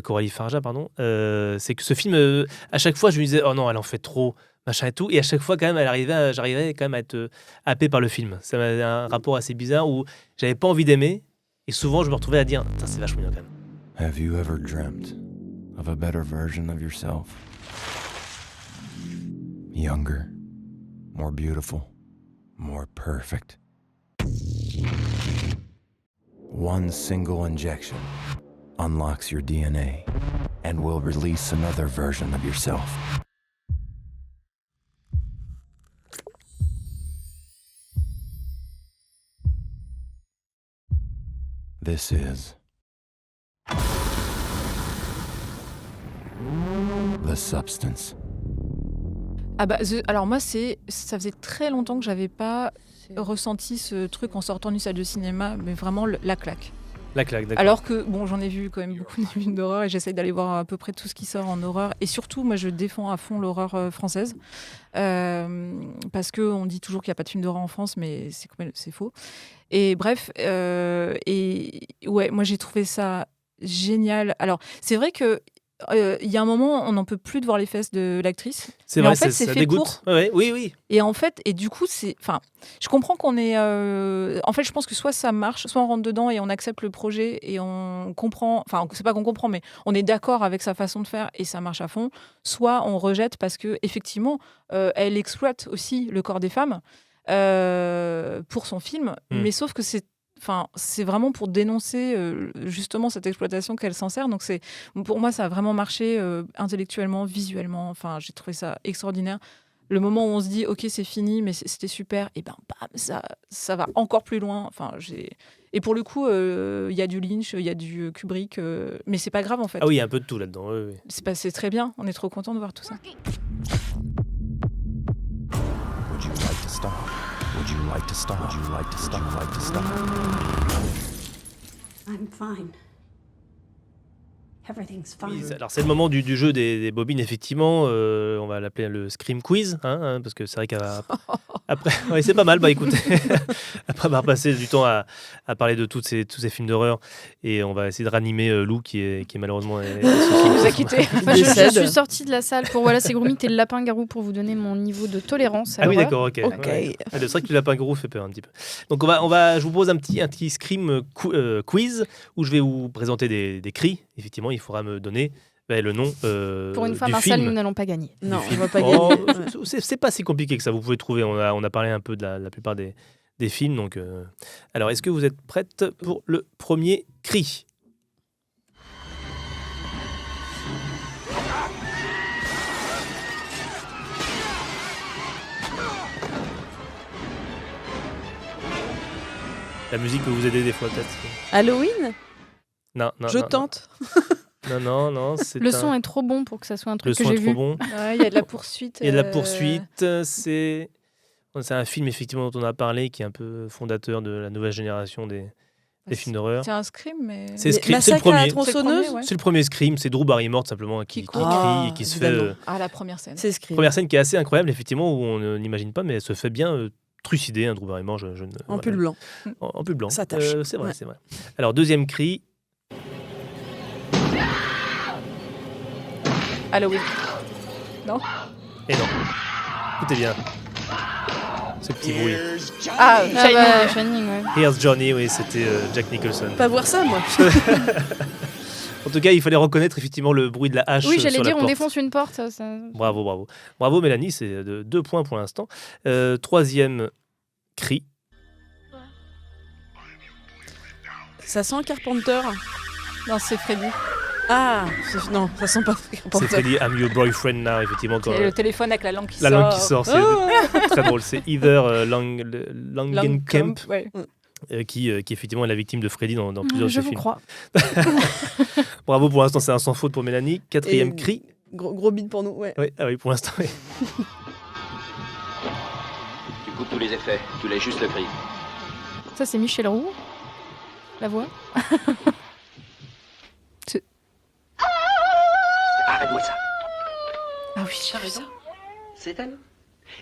Coralie Farja, pardon. C'est que ce film, à chaque fois, je me disais, oh non, elle en fait trop, machin et tout. Et à chaque fois, quand même, j'arrivais quand même à être happé par le film. Ça m'a un rapport assez bizarre où j'avais pas envie d'aimer. Et souvent, je me retrouvais à dire, c'est vachement bien quand même. Have you ever dreamt of a better version of yourself? Younger, more beautiful, more perfect. One single injection unlocks your DNA and will release another version of yourself. This is The Substance. Alors moi, ça faisait très longtemps que j'avais pas ressenti ce truc en sortant d'une salle de cinéma, mais vraiment la claque. La claque, d'accord. Alors que, j'en ai vu quand même beaucoup de films d'horreur et j'essaye d'aller voir à peu près tout ce qui sort en horreur. Et surtout, moi, je défends à fond l'horreur française. Parce qu'on dit toujours qu'il n'y a pas de film d'horreur en France, mais c'est faux. Et bref, moi, j'ai trouvé ça génial. Alors, c'est vrai que il y a un moment, on n'en peut plus de voir les fesses de l'actrice. C'est vrai, en fait, ça fait dégoûte. Oui. Et en fait, du coup, je comprends qu'on est. En fait, je pense que soit ça marche, soit on rentre dedans et on accepte le projet et on comprend. Enfin, c'est pas qu'on comprend, mais on est d'accord avec sa façon de faire et ça marche à fond. Soit on rejette parce que effectivement, elle exploite aussi le corps des femmes pour son film, mais sauf que c'est vraiment pour dénoncer justement cette exploitation qu'elle s'en sert. Donc pour moi, ça a vraiment marché intellectuellement, visuellement. Enfin, j'ai trouvé ça extraordinaire. Le moment où on se dit, ok, c'est fini, mais c'était super, et bam, ça va encore plus loin. Enfin, et pour le coup, il y a du Lynch, il y a du Kubrick, mais c'est pas grave en fait. Ah oui, il y a un peu de tout là-dedans. Oui. C'est très bien. On est trop content de voir tout ça. Would you like to stop? Would you like to stop? Would you like to stop? Would you like to stop? I'm fine. Everything's fine. Oui, alors c'est le moment du jeu des bobines, effectivement. On va l'appeler le Scream Quiz, parce que c'est vrai qu'elle va Après, ouais, c'est pas mal. Bah écoutez, après avoir passé du temps à parler de tous ces films d'horreur, et on va essayer de ranimer Lou qui est malheureusement nous a quittés. Enfin, je suis sortie de la salle pour Voilà, c'est Gromit et le lapin-garou pour vous donner mon niveau de tolérance. Ah oui, l'horreur. d'accord, ok. Ouais. C'est vrai que le lapin-garou fait peur un petit peu. Donc je vous pose un petit Scream quiz où je vais vous présenter des cris. Effectivement, il faudra me donner le nom Pour une fois, du Marcel, film. nous n'allons pas gagner. Non, Film. on va pas gagner. C'est pas si compliqué que ça. Vous pouvez trouver. On a parlé un peu de la plupart des films. Donc, alors, est-ce que vous êtes prête pour le premier cri? La musique peut vous aider des fois, peut-être. Halloween? Non. Je tente. Non. Le son est trop bon pour que ça soit un truc que Le son j'ai est vu. trop bon. Il y a de la poursuite. Il y a de la poursuite. C'est un film effectivement dont on a parlé qui est un peu fondateur de la nouvelle génération des films d'horreur. C'est un Scream, mais. C'est Scream, Massacre c'est le premier. à la tronçonneuse. C'est le premier Scream. C'est Drew Barrymore simplement qui crie et qui se fait. La première scène. C'est Scream. Première scène qui est assez incroyable effectivement où on n'imagine pas, mais elle se fait bien trucider. Drew Barrymore, en pull blanc. En pull blanc. Ça tâche. C'est vrai, Ouais. c'est vrai. Alors deuxième cri. Halloween. Non. Et non. Écoutez bien. Ce petit bruit. Shining, ouais. Here's Johnny, oui, c'était Jack Nicholson. Pas voir ça, moi. En tout cas, il fallait reconnaître effectivement le bruit de la hache. Oui, j'allais sur la dire, on porte. défonce une porte. Ça... Bravo Mélanie, c'est 2 points pour l'instant. Troisième cri. Ça sent Carpenter. Non, c'est Freddy. Ah, non, ça sent pas Carpenter. C'est Freddy, I'm your boyfriend now, effectivement. Et le téléphone avec la langue qui la sort. langue qui sort, c'est très drôle. C'est Heather Langenkamp, ouais. qui effectivement est la victime de Freddy dans plusieurs de ses films. Je vous crois. Bravo, pour l'instant, c'est un sans faute pour Mélanie. Quatrième cri. Gros bide pour nous, ouais. Oui, pour l'instant, oui. Tu coupes tous les effets, tu laisses juste le cri. Ça, c'est Michel Roux. La voix. Arrête-moi ça. Ah oui, j'ai raison. C'est elle.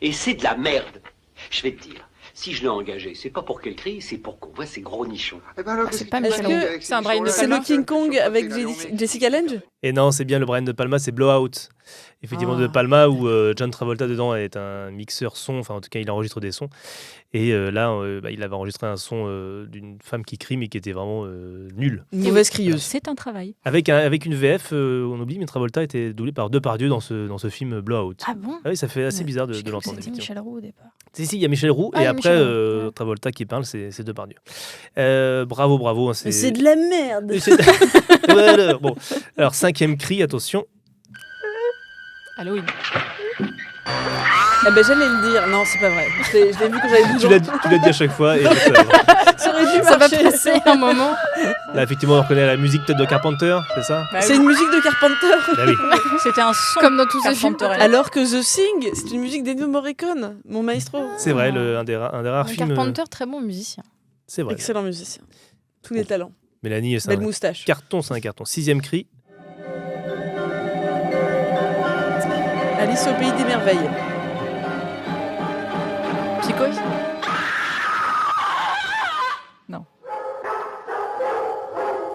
Et c'est de la merde. Je vais te dire, si je l'ai engagée, c'est pas pour qu'elle crie, c'est pour qu'on voit ses gros nichons. C'est pas Est-ce Michel que Roux. C'est un Brian De c'est Palma. le King Kong avec Jessica Lange? Et non, c'est bien le Brian De Palma, c'est Blowout. Effectivement, De Palma, où John Travolta dedans est un mixeur son, enfin en tout cas il enregistre des sons. Et là, il avait enregistré un son d'une femme qui crie, mais qui était vraiment nul. Une mauvaise crieuse. C'est un travail. Avec une VF, on oublie, mais Travolta était doublé par Depardieu dans ce film Blowout. Ah bon? Ah oui, ça fait assez bizarre de l'entendre. C'était effectivement. Michel Roux au départ. Si, il y a Michel Roux, Ah, et il y a après Michel Roux. Travolta qui parle, c'est Depardieu. Bravo. C'est de la merde. Voilà, bon. Alors, cinquième cri, attention. Halloween. Ah ben j'allais le dire. Non, c'est pas vrai. Je l'ai vu que j'avais dit. Tu l'as dit à chaque fois. Et Ça aurait dû Ça va marcher. passer un moment. là, effectivement, on reconnaît la musique peut-être de Carpenter, c'est ça? Bah C'est oui. une musique de Carpenter. Bah oui. C'était un son. Comme dans tous ces films. Carpenter. Alors que The Thing, c'est une musique d'Ennio Morricone, mon maestro. C'est vrai, un des rares films. Carpenter, très bon musicien. C'est vrai. Excellent musicien. Tous les talents. Mélanie, c'est Belle un moustache. carton, c'est un carton. Sixième cri. Alice au pays des merveilles. Psychose.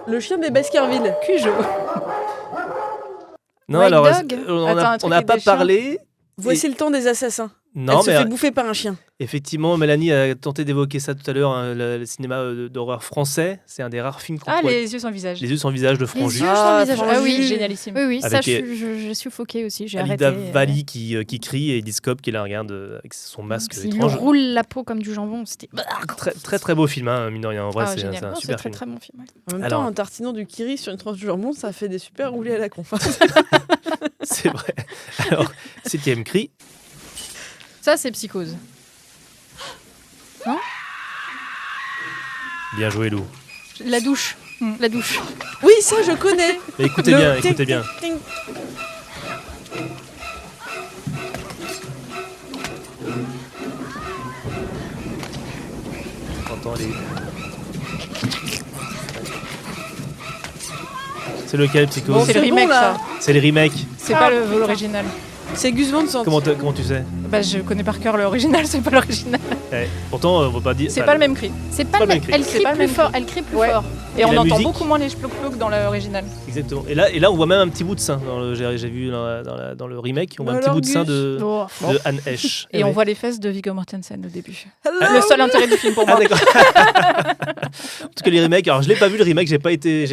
Le chien des Baskerville. Cujo. Non, White alors, Dog. on Attends, un n'a truc avec pas des chiens. parlé. Voici le temps des assassins. Non, Elle se mais fait bouffer par un chien. effectivement, Mélanie a tenté d'évoquer ça tout à l'heure, hein, le cinéma d'horreur français. C'est un des rares films qu'on Ah, pourrait- les yeux sans visage. Les yeux sans visage de Les Franju. yeux sans visage. Ah Franju. oui, Génialissime. Oui, ça, Avec, j'ai suffoqué aussi. J'ai Alida arrêté. Valli qui crie et Eddie Scope qui la regarde avec son masque Il lui étrange. roule la peau comme du jambon. C'était Très beau film, hein, mine de rien. En vrai, Ah, c'est génial. un Non, super très film. très bon film. Ouais. En même Alors- temps, en tartinant du kiri sur une tranche de jambon, ça fait des super roulés à la con. C'est vrai. Alors, septième cri. Ça, c'est Psychose. Non? Bien joué, Lou. La douche. La douche. Oui, ça, je connais. Mais écoutez Le bien, ting, écoutez bien. ting, ting. On entend les- C'est lequel, Psycho? Bon, C'est le c'est bon, remake, là. ça. C'est les remakes. C'est pas l'original. C'est Gus Van Sant. Comment tu sais? Je connais par cœur l'original, c'est pas l'original. Pourtant, on va pas dire. C'est pas le même cri. C'est pas le même cri. Elle crie plus fort. Et on la entend musique beaucoup moins les chplouc-plouc dans l'original. Exactement. Et là, on voit même un petit bout de sein. J'ai vu dans le remake, on voit un petit bout de sein de Anne Heche. Et on voit les fesses de Viggo Mortensen au début. Le seul intérêt du film pour moi. D'accord. En tout cas, les remakes. Alors, je l'ai pas vu le remake, j'ai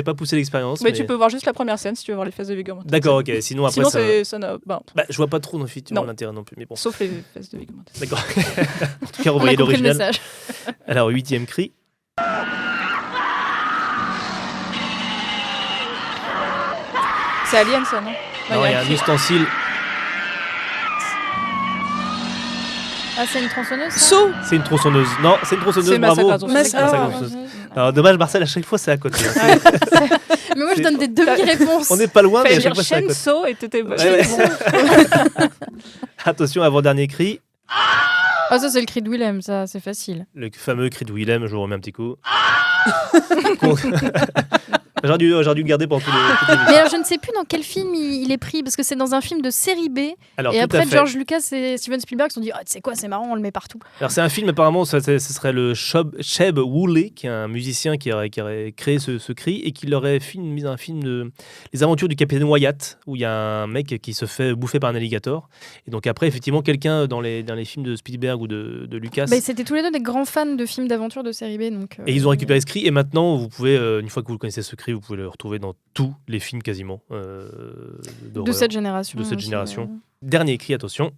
pas poussé l'expérience. Mais tu peux voir juste la première scène si tu veux voir les fesses de Viggo Mortensen. D'accord, ok. Sinon, après ça n'a. Je vois pas trop dans l'intérêt non plus. Mais bon. Sauf les fesses de Viggo Mortensen. D'accord. En tout cas, revoyez l'original. Alors, 8e cri. C'est Alien, ça, non? Non, il y a un ustensile. Ah, c'est une tronçonneuse, ça? Saut. C'est une tronçonneuse. Non, c'est une tronçonneuse, c'est bravo. Massacre. Alors, dommage, Marcel, à chaque fois, c'est à côté. Mais moi, je donne des demi-réponses. On n'est pas loin, mais à chaque fois, c'est à côté. Saut et t'étais bon. Attention, avant-dernier cri. Ah, ça, c'est le cri de Willem, ça, c'est facile. Le fameux cri de Willem, je vous remets un petit coup. J'aurais dû le garder pour tout le Mais alors, je ne sais plus dans quel film il est pris, parce que c'est dans un film de série B. Alors, et après, George Lucas et Steven Spielberg se sont dit, tu sais quoi, c'est marrant, on le met partout. Alors, c'est un film, apparemment, ce serait le Sheb Woolley, qui est un musicien qui aurait créé ce cri, et qui aurait mis un film de Les Aventures du Capitaine Wyatt, où il y a un mec qui se fait bouffer par un alligator. Et donc, après, effectivement, quelqu'un dans les films de Spielberg ou de Lucas. C'était tous les deux des grands fans de films d'aventure de série B. Donc, et ils ont récupéré ce cri, et maintenant, vous pouvez, une fois que vous connaissez ce cri, vous pouvez le retrouver dans tous les films quasiment de cette génération. Dernier cri, attention.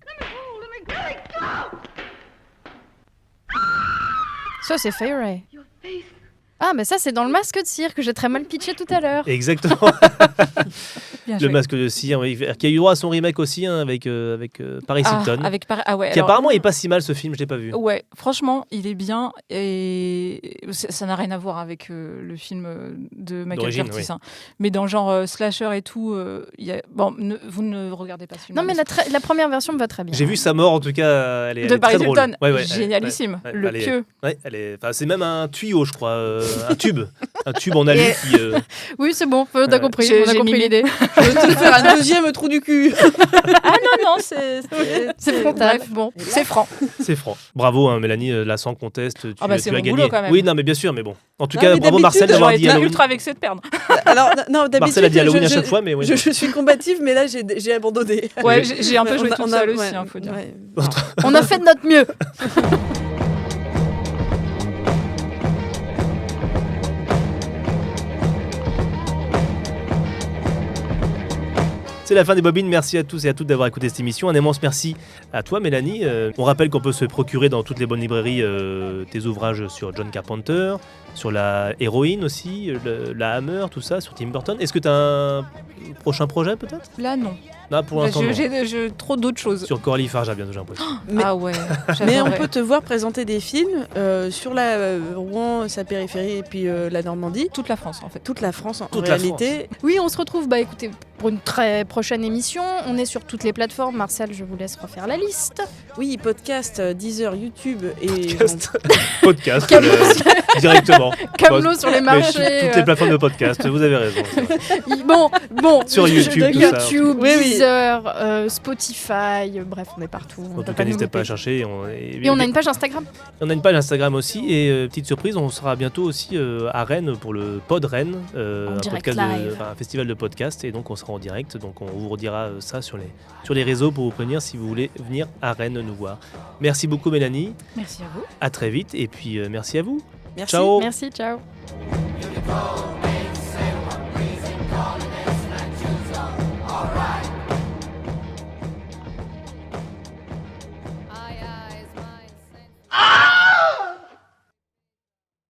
Ça, c'est Fay Wray. Ah, mais ça, c'est dans le masque de cire que j'ai très mal pitché tout à l'heure. Exactement. Le masque de cire, oui, qui a eu droit à son remake aussi, hein, avec Paris Hilton. Qui apparemment est pas si mal, ce film, je l'ai pas vu. Ouais, franchement, il est bien et ça n'a rien à voir avec le film de Michael Curtis. Oui. Hein. Mais dans le genre slasher et tout, vous ne regardez pas ce film. Non, mais la première version me va très bien. J'ai vu sa mort, en tout cas, elle est Paris très drôle. Hilton, génialissime. Le pieu. C'est même un tuyau, je crois. Un tube en alu qui. Oui, c'est bon, on a compris l'idée. Je vais te faire un deuxième trou du cul. Ah non, c'est frontal. Bref, bon, c'est franc. C'est franc. Bravo, hein, Mélanie, là sans conteste, tu c'est as mon gagné. Boulot, quand même. Oui, non, mais bien sûr, mais bon. En tout cas, bravo Marcel d'avoir dit Halloween. Ultra vexé de perdre. Alors, non, d'habitude, Marcel a dit Halloween à chaque fois, mais oui. Je suis combative, mais là, j'ai abandonné. Ouais, j'ai un peu joué toute seule aussi, faut dire. On a fait de notre mieux. C'est la fin des bobines, merci à tous et à toutes d'avoir écouté cette émission. Un immense merci à toi Mélanie. On rappelle qu'on peut se procurer dans toutes les bonnes librairies tes ouvrages sur John Carpenter, sur la héroïne aussi, la Hammer, tout ça, sur Tim Burton. Est-ce que tu as un prochain projet peut-être ? Là non. Là, pour l'instant, j'ai trop d'autres choses. Sur Coralie Farja bientôt, j'ai l'impression. Ah ouais. Mais on peut te voir présenter des films sur la Rouen, sa périphérie et puis la Normandie. Toute la France en fait. Toute la France en réalité. Oui, on se retrouve écoutez, pour une très prochaine émission. On est sur toutes les plateformes. Marcel, je vous laisse refaire la liste. Oui, podcast, Deezer, YouTube et... Podcast, directement. Camelot sur les marchés. Toutes les plateformes de podcast, vous avez raison. Bon. Sur YouTube, tout ça. YouTube, Deezer, Spotify, bref, on est partout. En tout cas, n'hésitez pas à chercher. Et on a une page Instagram. On a une page Instagram aussi. Et petite surprise, on sera bientôt aussi à Rennes pour le Pod Rennes, un festival de podcast. Et donc, on sera en direct. Donc, on vous redira ça sur les réseaux pour vous prévenir si vous voulez venir à Rennes nous voir. Merci beaucoup, Mélanie. Merci à vous. À très vite. Et puis, merci à vous. Merci. Ciao. Merci, ciao.